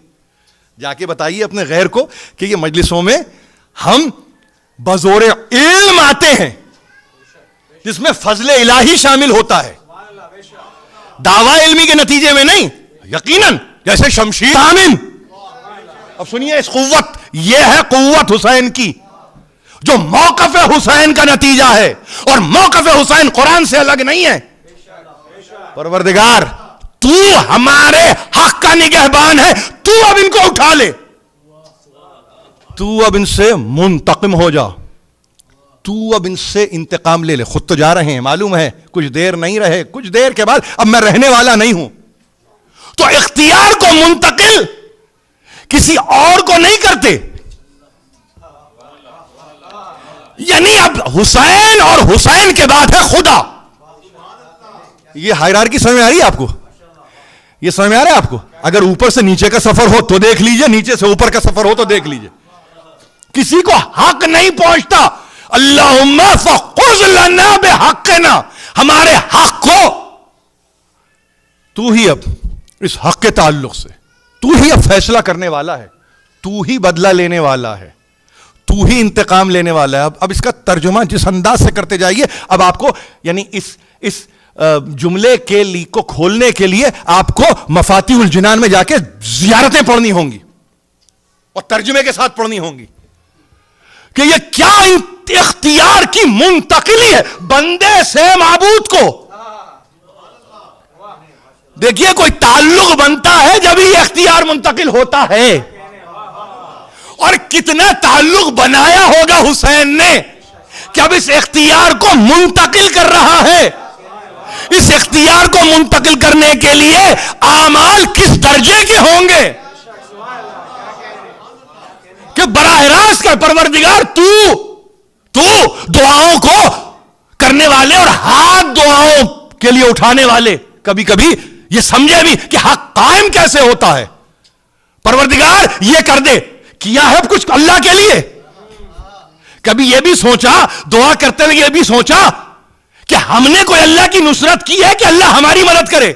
جا کے بتائیے اپنے غیر کو کہ یہ مجلسوں میں ہم بزور علم آتے ہیں جس میں فضل الہی شامل ہوتا ہے, دعوی علمی کے نتیجے میں نہیں. یقیناً جیسے شمشیر آمین. اب سنیے اس قوت, یہ ہے قوت حسین کی جو موقف حسین کا نتیجہ ہے, اور موقف حسین قرآن سے الگ نہیں ہے. پروردگار تو ہمارے حق کا نگہبان ہے, تو اب ان کو اٹھا لے, تو اب ان سے منتقم ہو جا, تو اب ان سے انتقام لے لے. خود تو جا رہے ہیں, معلوم ہے کچھ دیر نہیں رہے, کچھ دیر کے بعد اب میں رہنے والا نہیں ہوں. تو اختیار کو منتقل کسی اور کو نہیں کرتے, یعنی اب حسین اور حسین کے بعد ہے خدا. یہ ہائرارکی سمجھ میں آ رہی ہے آپ کو؟ یہ سمجھ میں آ رہا ہے آپ کو؟ اگر اوپر سے نیچے کا سفر ہو تو دیکھ لیجئے, نیچے سے اوپر کا سفر ہو تو دیکھ لیجئے. کسی کو حق نہیں پہنچتا. اللہم فخذ لنا بحقنا, ہمارے حق کو تو ہی اب اس حق کے تعلق سے تو ہی اب فیصلہ کرنے والا ہے, تو ہی بدلہ لینے والا ہے, تو ہی انتقام لینے والا ہے. اب اس کا ترجمہ جس انداز سے کرتے جائیے, اب آپ کو یعنی اس جملے کے لیے کو کھولنے کے لیے آپ کو مفاتیح الجنان میں جا کے زیارتیں پڑھنی ہوں گی اور ترجمے کے ساتھ پڑھنی ہوں گی کہ یہ کیا اختیار کی منتقلی ہے بندے سے معبود کو. دیکھیے کوئی تعلق بنتا ہے جب یہ اختیار منتقل ہوتا ہے, اور کتنا تعلق بنایا ہوگا حسین نے کہ اب اس اختیار کو منتقل کر رہا ہے. اس اختیار کو منتقل کرنے کے لیے اعمال کس درجے کے ہوں گے کہ براہ راست کا پروردگار تو دعاؤں کو کرنے والے اور ہاتھ دعاؤں کے لیے اٹھانے والے کبھی کبھی یہ سمجھے بھی کہ حق قائم کیسے ہوتا ہے. پروردگار یہ کر دے, کیا ہے کچھ اللہ کے لیے. کبھی یہ بھی سوچا دعا کرتے ہوئے, یہ بھی سوچا کہ ہم نے کوئی اللہ کی نصرت کی ہے کہ اللہ ہماری مدد کرے.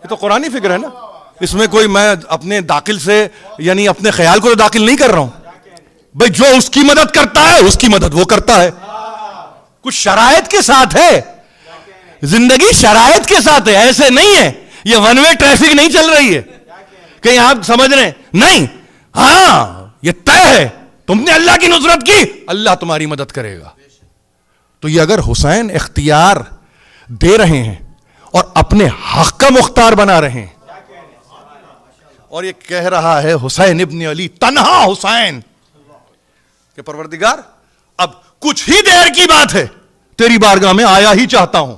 یہ تو قرآنی فکر ہے نا, اس میں کوئی میں اپنے داخل سے یعنی اپنے خیال کو تو داخل نہیں کر رہا ہوں. بھئی جو اس کی مدد کرتا ہے اس کی مدد وہ کرتا ہے. کچھ شرائط کے ساتھ ہے, زندگی شرائط کے ساتھ ہے, ایسے نہیں ہے یہ ون وے ٹریفک نہیں چل رہی ہے کہیں آپ سمجھ رہے ہیں نہیں. ہاں یہ طے ہے, تم نے اللہ کی نصرت کی اللہ تمہاری مدد کرے گا. تو یہ اگر حسین اختیار دے رہے ہیں اور اپنے حق کا مختار بنا رہے ہیں, اور یہ کہہ رہا ہے حسین ابن علی تنہا حسین کہ پروردگار اب کچھ ہی دیر کی بات ہے تیری بارگاہ میں آیا ہی چاہتا ہوں,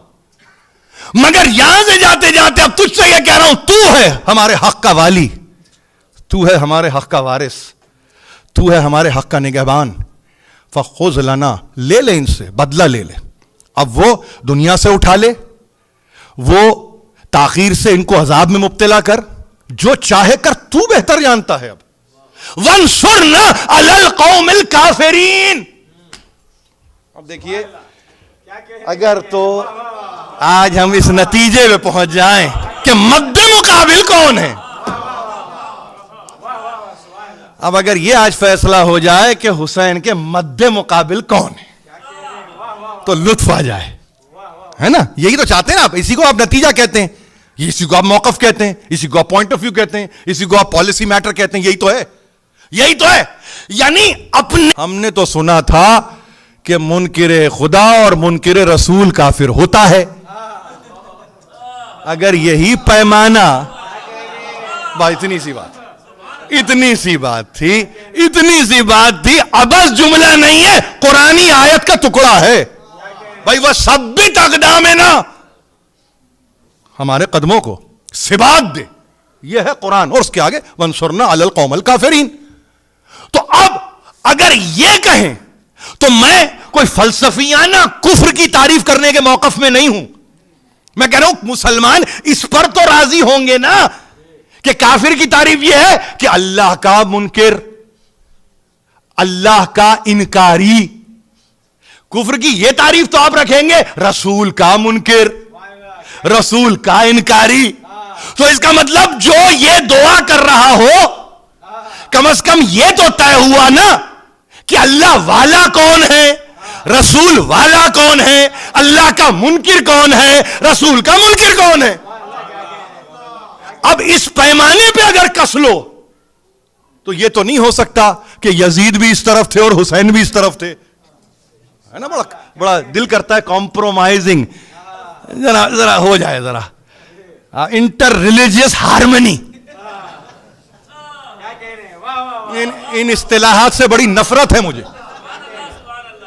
مگر یہاں سے جاتے جاتے اب تجھ سے یہ کہہ رہا ہوں تو ہے ہمارے حق کا والی, تو ہے ہمارے حق کا وارث, تو ہے ہمارے حق کا نگہبان. فخذ لنا, لے لے ان سے بدلہ لے لے. اب وہ دنیا سے اٹھا لے, وہ تاخیر سے ان کو عذاب میں مبتلا کر, جو چاہے کر, تو بہتر جانتا ہے. اب وانصرنا علی القوم الکافرین. اب دیکھیے اگر تو آج ہم اس نتیجے میں پہنچ جائیں کہ مد مقابل کون ہے, اب اگر یہ آج فیصلہ ہو جائے کہ حسین کے مد مقابل کون ہے تو لطف آ جائے, ہے نا, یہی تو چاہتے ہیں نا آپ, اسی کو آپ نتیجہ کہتے ہیں, اسی کو آپ موقف کہتے ہیں, اسی کو آپ پوائنٹ آف ویو کہتے ہیں, اسی کو آپ پالیسی میٹر کہتے ہیں. یہی تو ہے, یہی تو ہے. یعنی اپنے, ہم نے تو سنا تھا کہ منکر خدا اور منکر رسول کافر ہوتا ہے. اگر یہی پیمانہ, بھائی اتنی سی بات, اتنی سی بات تھی, اتنی سی بات تھی, ابس جملہ نہیں ہے, قرآنی آیت کا ٹکڑا ہے بھائی. وہ ثبت اقدامنا, ہمارے قدموں کو ثبات دے, یہ ہے قرآن. اور اس کے آگے وانصرنا علی القوم الکافرین. تو اب اگر یہ کہیں تو میں کوئی فلسفیانہ کفر کی تعریف کرنے کے موقف میں نہیں ہوں. میں کہہ رہا ہوں مسلمان اس پر تو راضی ہوں گے نا کہ کافر کی تعریف یہ ہے کہ اللہ کا منکر, اللہ کا انکاری. کفر کی یہ تعریف تو آپ رکھیں گے رسول کا منکر, رسول کا انکاری. تو اس کا مطلب جو یہ دعا کر رہا ہو, کم از کم یہ تو طے ہوا نا کہ اللہ والا کون ہے, رسول والا کون ہے, اللہ کا منکر کون ہے, رسول کا منکر کون ہے. اب اس پیمانے پہ اگر کس لو تو یہ تو نہیں ہو سکتا کہ یزید بھی اس طرف تھے اور حسین بھی اس طرف تھے, ہے نا. بڑا دل کرتا ہے کمپرومائزنگ, ذرا ہو جائے, ذرا انٹر ریلیجیس ہارمنی. ان اصطلاحات سے بڑی نفرت ہے مجھے.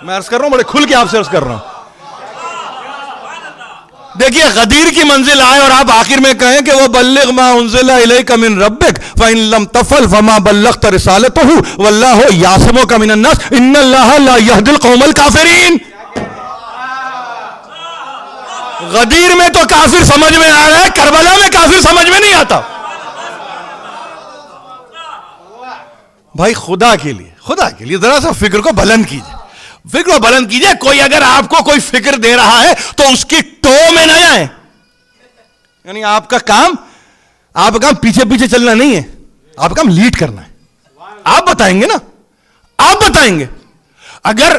میں عرض کر رہا ہوں, بڑے کھل کے آپ سے عرض کر رہا ہوں. دیکھیے غدیر کی منزل آئے اور آپ آخر میں کہیں کہ وہ بلغ ما انزل الیک من ربک فإن لم تفعل فما بلغت رسالته واللہ یعصمک من الناس ان اللہ لا یہدی القوم الکافرین. غدیر میں تو کافر سمجھ میں آ رہا ہے, کربلا میں کافر سمجھ میں نہیں آتا. بھائی خدا کے لیے ذرا سا فکر کو بلند کیجئے, فکر کو بلند کیجئے. کوئی اگر آپ کو کوئی فکر دے رہا ہے تو اس کی ٹو میں نہ آئیں. یعنی آپ کا کام پیچھے پیچھے چلنا نہیں ہے, آپ کا کام لیڈ کرنا ہے. آپ بتائیں گے نا, آپ بتائیں گے. اگر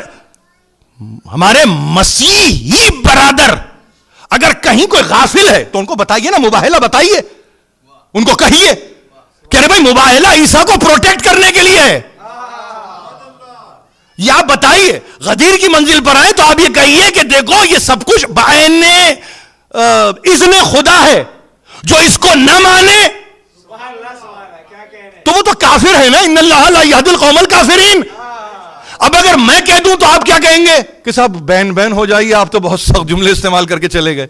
ہمارے مسیحی برادر اگر کہیں کوئی غافل ہے تو ان کو بتائیے نا, مباہلہ بتائیے, ان کو کہیے کہ ارے بھائی مباہلہ عیسیٰ کو پروٹیکٹ کرنے کے لیے ہے. یا آپ بتائیے غدیر کی منزل پر آئے تو آپ یہ کہیے کہ دیکھو یہ سب کچھ بعین اذن خدا ہے, جو اس کو نہ مانے تو وہ تو کافر ہے نا. ان اللہ لا یہدی القوم الکافرین. اب اگر میں کہہ دوں تو آپ کیا کہیں گے کہ صاحب بین ہو جائیے, آپ تو بہت سخت جملے استعمال کر کے چلے گئے.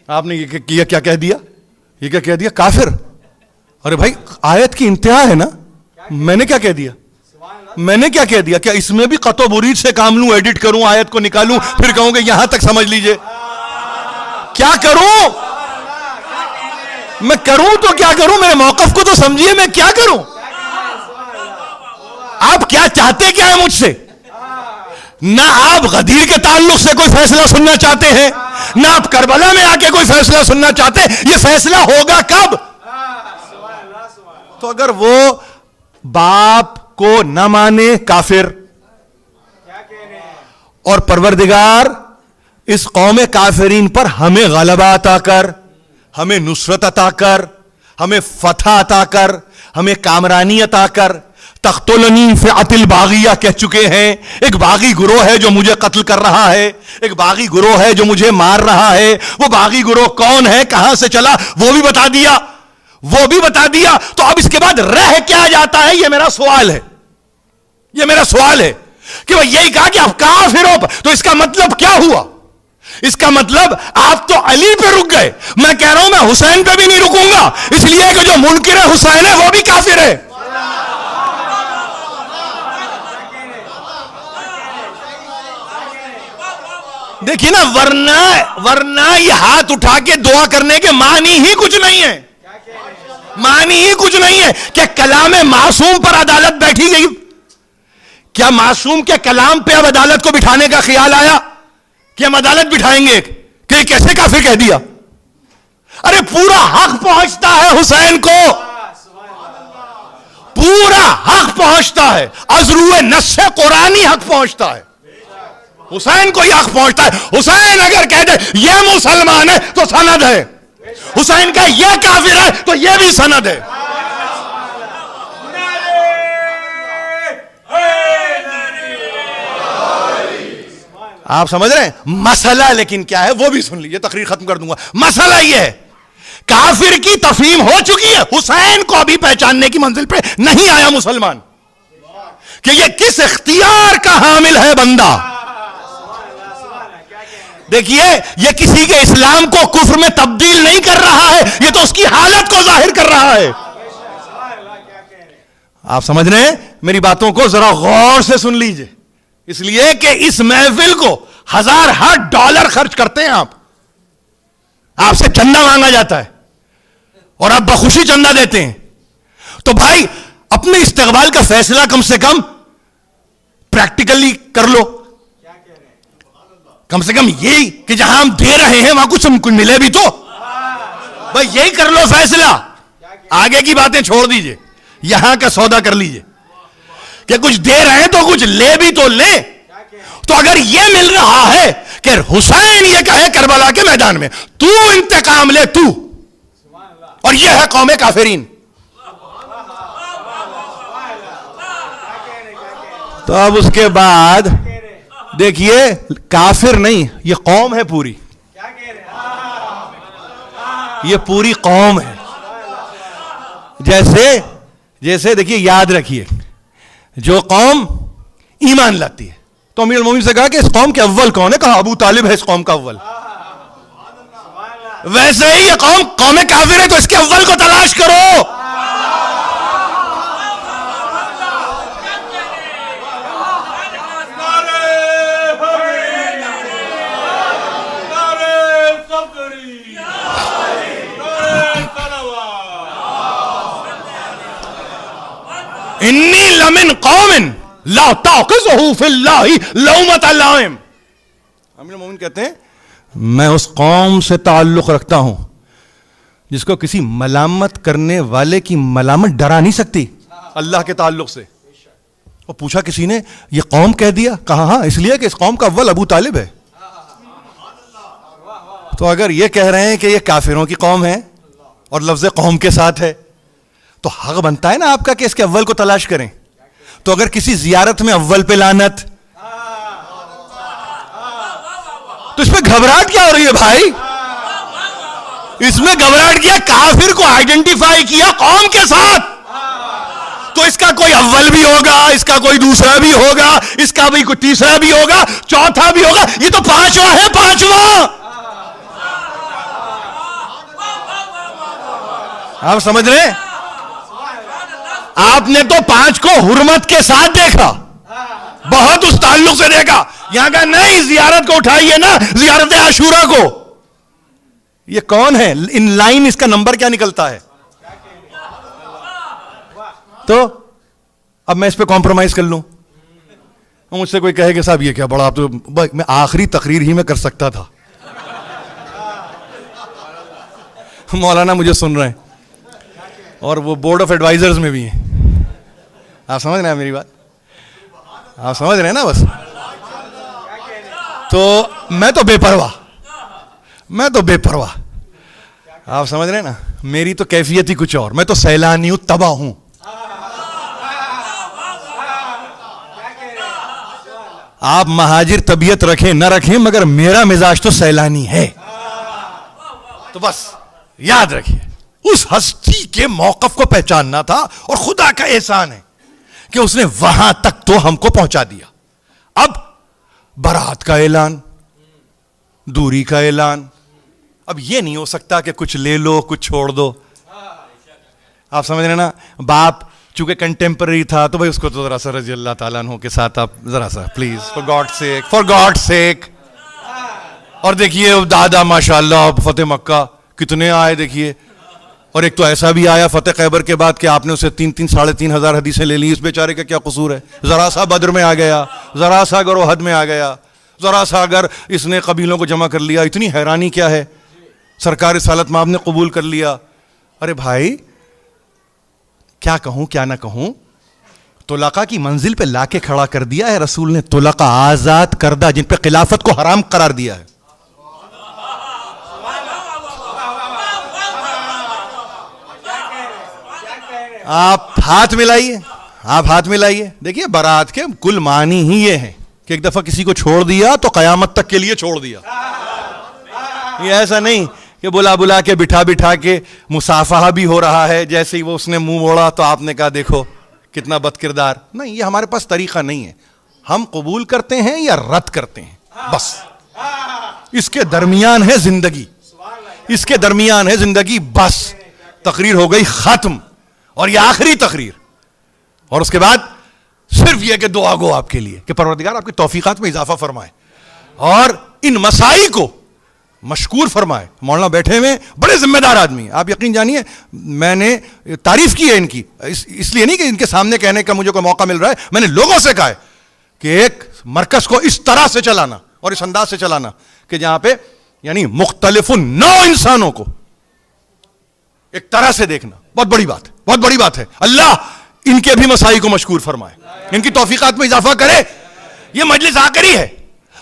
آپ نے یہ کیا کہہ دیا, یہ کیا کہہ دیا, کافر. ارے بھائی آیت کی انتہا ہے نا, میں نے کیا کہہ دیا, میں نے کیا کہہ دیا. کیا اس میں بھی قط و برید سے کام لوں, ایڈٹ کروں, آیت کو نکالوں, پھر کہوں گے یہاں تک سمجھ لیجئے. کیا کروں میں, کروں تو کیا کروں, میرے موقف کو تو سمجھیے, میں کیا کروں. آپ کیا چاہتے کیا ہے مجھ سے؟ نہ آپ غدیر کے تعلق سے کوئی فیصلہ سننا چاہتے ہیں, نہ آپ کربلا میں آ کے کوئی فیصلہ سننا چاہتے. یہ فیصلہ ہوگا کب؟ تو اگر وہ باپ کو نہ مانے کافر, اور پروردگار اس قوم کافرین پر ہمیں غلبہ عطا کر, ہمیں نصرت عطا کر, ہمیں فتح عطا کر, ہمیں کامرانی عطا کر. تقتلنی فئۃ الباغیہ کہہ چکے ہیں, ایک باغی گروہ ہے جو مجھے قتل کر رہا ہے, ایک باغی گروہ ہے جو مجھے مار رہا ہے. وہ باغی گروہ کون ہے, کہاں سے چلا, وہ بھی بتا دیا, وہ بھی بتا دیا. تو اب اس کے بعد رہ کیا جاتا ہے, یہ میرا سوال ہے, یہ میرا سوال ہے کہ وہ یہی کہا کہ آپ کافر ہو, تو اس کا مطلب کیا ہوا؟ اس کا مطلب آپ تو علی پہ رک گئے. میں کہہ رہا ہوں میں حسین پہ بھی نہیں رکوں گا, اس لیے کہ جو منکر حسین ہے وہ بھی کافر ہے. دیکھیے نا, ورنہ یہ ہاتھ اٹھا کے دعا کرنے کے معنی ہی کچھ نہیں ہے, معنی ہی کچھ نہیں ہے. کہ کلام معصوم پر عدالت بیٹھی گئی, کیا معصوم کے کلام پہ اب عدالت کو بٹھانے کا خیال آیا کہ ہم عدالت بٹھائیں گے کہ کیسے کافر کہہ دیا؟ ارے پورا حق پہنچتا ہے حسین کو, پورا حق پہنچتا ہے, از روئے نص قرآنی حق پہنچتا ہے. حسین کو یہ حق پہنچتا ہے. حسین اگر کہہ دے یہ مسلمان ہے تو سند ہے, حسین کا یہ کافر ہے تو یہ بھی سند ہے. آپ سمجھ رہے ہیں مسئلہ لیکن کیا ہے وہ بھی سن لیجیے, تقریر ختم کر دوں گا. مسئلہ یہ ہے کافر کی تفہیم ہو چکی ہے, حسین کو ابھی پہچاننے کی منزل پہ نہیں آیا مسلمان کہ یہ کس اختیار کا حامل ہے بندہ. دیکھیے یہ کسی کے اسلام کو کفر میں تبدیل نہیں کر رہا ہے, یہ تو اس کی حالت کو ظاہر کر رہا ہے. آپ سمجھ رہے ہیں میری باتوں کو ذرا غور سے سن لیجئے, اس لیے کہ اس محفل کو $1000 خرچ کرتے ہیں آپ سے چندہ مانگا جاتا ہے اور آپ بخوشی چندہ دیتے ہیں. تو بھائی اپنے استقبال کا فیصلہ کم سے کم پریکٹیکلی کر لو, کم سے کم یہی کہ جہاں ہم دے رہے ہیں وہاں کچھ ملے بھی تو بھائی یہی کر لو فیصلہ. آگے کی باتیں چھوڑ دیجئے, یہاں کا سودا کر لیجئے کہ کچھ دے رہے ہیں تو کچھ لے بھی تو لیں. تو اگر یہ مل رہا ہے کہ حسین یہ کہے کربلا کے میدان میں تو انتقام لے تو, اور یہ ہے قوم کافرین, تو اب اس کے بعد دیکھیے کافر نہیں یہ قوم ہے پوری, یہ پوری قوم ہے. جیسے دیکھیے یاد رکھیے جو قوم ایمان لاتی ہے تو امیر المومنین سے کہا کہ اس قوم کے اول کون ہے, کہا ابو طالب ہے اس قوم کا اول. ویسے ہی یہ قوم کافر ہے تو اس کے اول کو تلاش کرو. انی لمن قوم لا تعقزہ فی اللہ لومۃ لائم. امیر المومنین کہتے ہیں میں اس قوم سے تعلق رکھتا ہوں جس کو کسی ملامت کرنے والے کی ملامت ڈرا نہیں سکتی اللہ کے تعلق سے. اور پوچھا کسی نے یہ قوم کہہ دیا, کہا ہاں اس لیے کہ اس قوم کا اول ابو طالب ہے. تو اگر یہ کہہ رہے ہیں کہ یہ کافروں کی قوم ہے اور لفظ قوم کے ساتھ ہے تو حق بنتا ہے نا آپ کا کہ اس کے اول کو تلاش کریں. تو اگر کسی زیارت میں اول پہ لعنت تو اس میں گھبراہٹ کیا ہو رہی ہے بھائی؟ اس میں گھبراہٹ کیا, کافر کو آئیڈینٹیفائی کیا قوم کے ساتھ, تو اس کا کوئی اول بھی ہوگا, اس کا کوئی دوسرا بھی ہوگا, اس کا بھی کوئی تیسرا بھی ہوگا, چوتھا بھی ہوگا, یہ تو پانچواں ہے. پانچواں آپ سمجھ رہے ہیں؟ آپ نے تو 5 کو حرمت کے ساتھ دیکھا, بہت اس تعلق سے دیکھا. یہاں کا نہیں زیارت کو اٹھائیے نا, زیارت عاشورہ کو. یہ کون ہے ان لائن, اس کا نمبر کیا نکلتا ہے؟ تو اب میں اس پہ کمپرومائز کر لوں. مجھ سے کوئی کہے کہ صاحب یہ کیا بڑا, آپ تو میں آخری تقریر ہی میں کر سکتا تھا. مولانا مجھے سن رہے ہیں اور وہ بورڈ آف ایڈوائزرز میں بھی ہیں. آپ سمجھ رہے ہیں میری بات؟ آپ سمجھ رہے ہیں نا بس. تو میں تو بے پرواہ, آپ سمجھ رہے ہیں نا, میری تو کیفیت ہی کچھ اور, میں تو سیلانی ہوں, تباہ ہوں. آپ مہاجر طبیعت رکھیں نہ رکھیں مگر میرا مزاج تو سیلانی ہے. تو بس یاد رکھیے اس ہستی کے موقف کو پہچاننا تھا, اور خدا کا احسان ہے کہ اس نے وہاں تک تو ہم کو پہنچا دیا. اب برات کا اعلان, دوری کا اعلان, اب یہ نہیں ہو سکتا کہ کچھ لے لو کچھ چھوڑ دو. آپ سمجھ رہے نا, باپ چونکہ کنٹمپرری تھا تو بھائی اس کو تو ذرا سا رضی اللہ تعالیٰ عنہ کے ساتھ آپ ذرا سا پلیز فار گاڈ سیک. اور دیکھیے دادا ماشاءاللہ فتح مکہ کتنے آئے دیکھیے, اور ایک تو ایسا بھی آیا فتح خیبر کے بعد کہ آپ نے اسے 3,000 3,500 حدیثیں لے لی. اس بیچارے کا کیا قصور ہے؟ ذرا سا بدر میں آ گیا, ذرا سا اگر احد میں آ گیا, ذرا سا اگر اس نے قبیلوں کو جمع کر لیا, اتنی حیرانی کیا ہے, سرکار رسالت مآب نے قبول کر لیا. ارے بھائی کیا کہوں کیا نہ کہوں, طلقاء کی منزل پہ لا کے کھڑا کر دیا ہے رسول نے. طلقاء آزاد کردہ جن پہ خلافت کو حرام قرار دیا ہے. آپ ہاتھ ملائیے, آپ ہاتھ ملائیے. دیکھیے برات کے کل معنی ہی یہ ہے کہ ایک دفعہ کسی کو چھوڑ دیا تو قیامت تک کے لیے چھوڑ دیا. یہ ایسا نہیں کہ بلا بلا کے بٹھا بٹھا کے مصافحہ بھی ہو رہا ہے, جیسے ہی وہ اس نے منہ موڑا تو آپ نے کہا دیکھو کتنا بد کردار. نہیں, یہ ہمارے پاس طریقہ نہیں ہے. ہم قبول کرتے ہیں یا رد کرتے ہیں, بس اس کے درمیان ہے زندگی, اس کے درمیان ہے زندگی. بس تقریر ہو گئی ختم, اور یہ آخری تقریر. اور اس کے بعد صرف یہ کہ دعا گو آپ کے لیے کہ پروردگار آپ کی توفیقات میں اضافہ فرمائے اور ان مسائی کو مشکور فرمائے. مولانا بیٹھے ہوئے بڑے ذمہ دار آدمی ہیں, آپ یقین جانیے میں نے تعریف کی ہے ان کی, اس لیے نہیں کہ ان کے سامنے کہنے کا مجھے کوئی موقع مل رہا ہے, میں نے لوگوں سے کہا ہے کہ ایک مرکز کو اس طرح سے چلانا اور اس انداز سے چلانا کہ جہاں پہ یعنی مختلف نوع انسانوں کو ایک طرح سے دیکھنا بہت بڑی بات ہے, بہت بڑی بات ہے. اللہ ان کے بھی مسائی کو مشکور فرمائے, ان کی توفیقات میں اضافہ کرے. یہ مجلس آخری ہے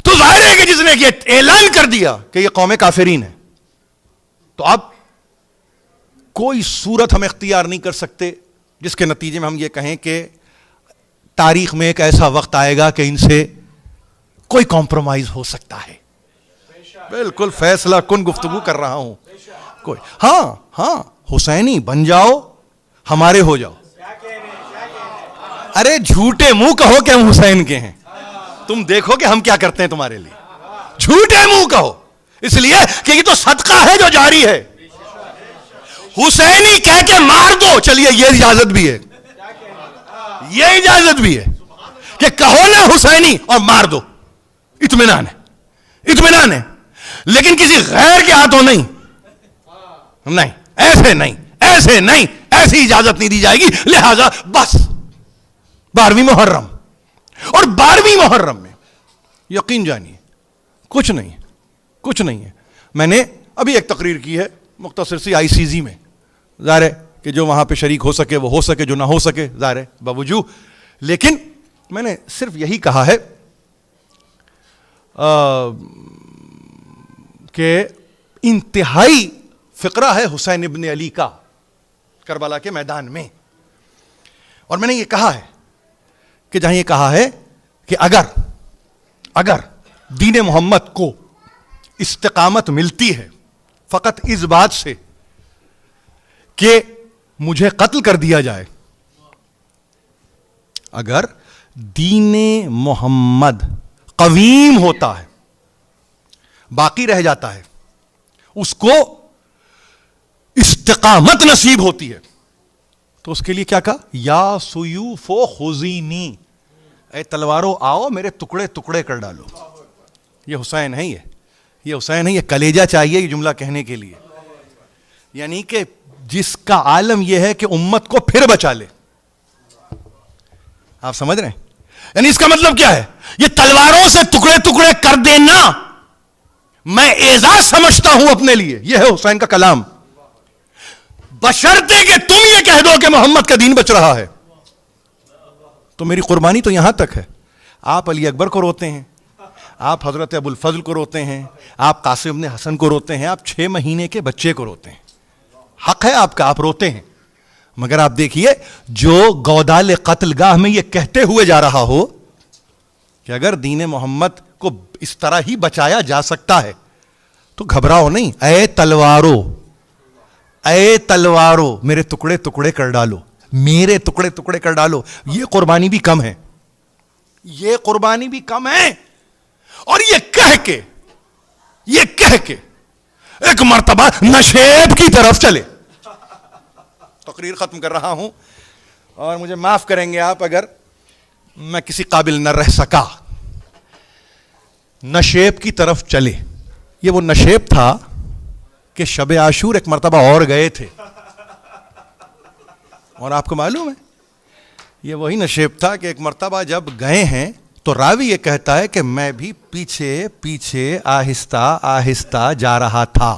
تو ظاہر ہے کہ جس نے یہ اعلان کر دیا کہ یہ قوم کافرین ہے, تو اب کوئی صورت ہم اختیار نہیں کر سکتے جس کے نتیجے میں ہم یہ کہیں کہ تاریخ میں ایک ایسا وقت آئے گا کہ ان سے کوئی کمپرومائز ہو سکتا ہے. بالکل فیصلہ کن گفتگو کر رہا ہوں. کوئی ہاں حسینی بن جاؤ, ہمارے ہو جاؤ. ارے جھوٹے منہ کہو کہ ہم حسین کے ہیں, تم دیکھو کہ ہم کیا کرتے ہیں تمہارے لیے. جھوٹے منہ کہو, اس لیے کہ یہ تو صدقہ ہے جو جاری ہے. حسینی کہہ کے مار دو, چلیے یہ اجازت بھی ہے, یہ اجازت بھی ہے کہ کہو نا حسینی اور مار دو, اطمینان ہے, اطمینان ہے. لیکن کسی غیر کے ہاتھوں نہیں, نہیں ایسے نہیں, ایسے نہیں, ایسی اجازت نہیں دی جائے گی. لہذا بس 12ویں محرم, اور 12ویں محرم میں یقین جانیے کچھ نہیں, کچھ نہیں ہے. میں نے ابھی ایک تقریر کی ہے مختصر سی ICZ میں, ظاہر ہے کہ جو وہاں پہ شریک ہو سکے وہ ہو سکے, جو نہ ہو سکے ظاہر ہے باوجود. لیکن میں نے صرف یہی کہا ہے کہ انتہائی فقرہ ہے حسین ابن علی کا کربلا کے میدان میں. اور میں نے یہ کہا ہے کہ جہاں یہ کہا ہے کہ اگر دین محمد کو استقامت ملتی ہے فقط اس بات سے کہ مجھے قتل کر دیا جائے, اگر دین محمد قویم ہوتا ہے, باقی رہ جاتا ہے, اس کو استقامت نصیب ہوتی ہے, تو اس کے لیے کیا کہا, یا سیوف خذینی, اے تلواروں آؤ میرے ٹکڑے ٹکڑے کر ڈالو. یہ حسین ہے, یہ حسین ہے. یہ کلیجہ چاہیے یہ جملہ کہنے کے لیے, یعنی کہ جس کا عالم یہ ہے کہ امت کو پھر بچا لے. آپ سمجھ رہے ہیں, یعنی اس کا مطلب کیا ہے, یہ تلواروں سے ٹکڑے ٹکڑے کر دینا میں اعزاز سمجھتا ہوں اپنے لیے. یہ ہے حسین کا کلام, بشرطے کہ تم یہ کہہ دو کہ محمد کا دین بچ رہا ہے. تو میری قربانی تو یہاں تک ہے. آپ علی اکبر کو روتے ہیں, آپ حضرت ابو الفضل کو روتے ہیں, آپ قاسم ابن حسن کو روتے ہیں, آپ 6 مہینے کے بچے کو روتے ہیں. حق ہے آپ کا, آپ روتے ہیں. مگر آپ دیکھیے جو گودال قتل گاہ میں یہ کہتے ہوئے جا رہا ہو کہ اگر دین محمد کو اس طرح ہی بچایا جا سکتا ہے تو گھبراؤ نہیں. اے تلوارو میرے ٹکڑے ٹکڑے کر ڈالو, میرے ٹکڑے ٹکڑے کر ڈالو. یہ قربانی بھی کم ہے, یہ قربانی بھی کم ہے. اور یہ کہہ کے ایک مرتبہ نشیب کی طرف چلے. تقریر ختم کر رہا ہوں اور مجھے معاف کریں گے آپ اگر میں کسی قابل نہ رہ سکا. نشیب کی طرف چلے. یہ وہ نشیب تھا کہ شب عاشور ایک مرتبہ اور گئے تھے, اور آپ کو معلوم ہے یہ وہی نشیب تھا کہ ایک مرتبہ جب گئے ہیں تو راوی یہ کہتا ہے کہ میں بھی پیچھے پیچھے آہستہ آہستہ جا رہا تھا.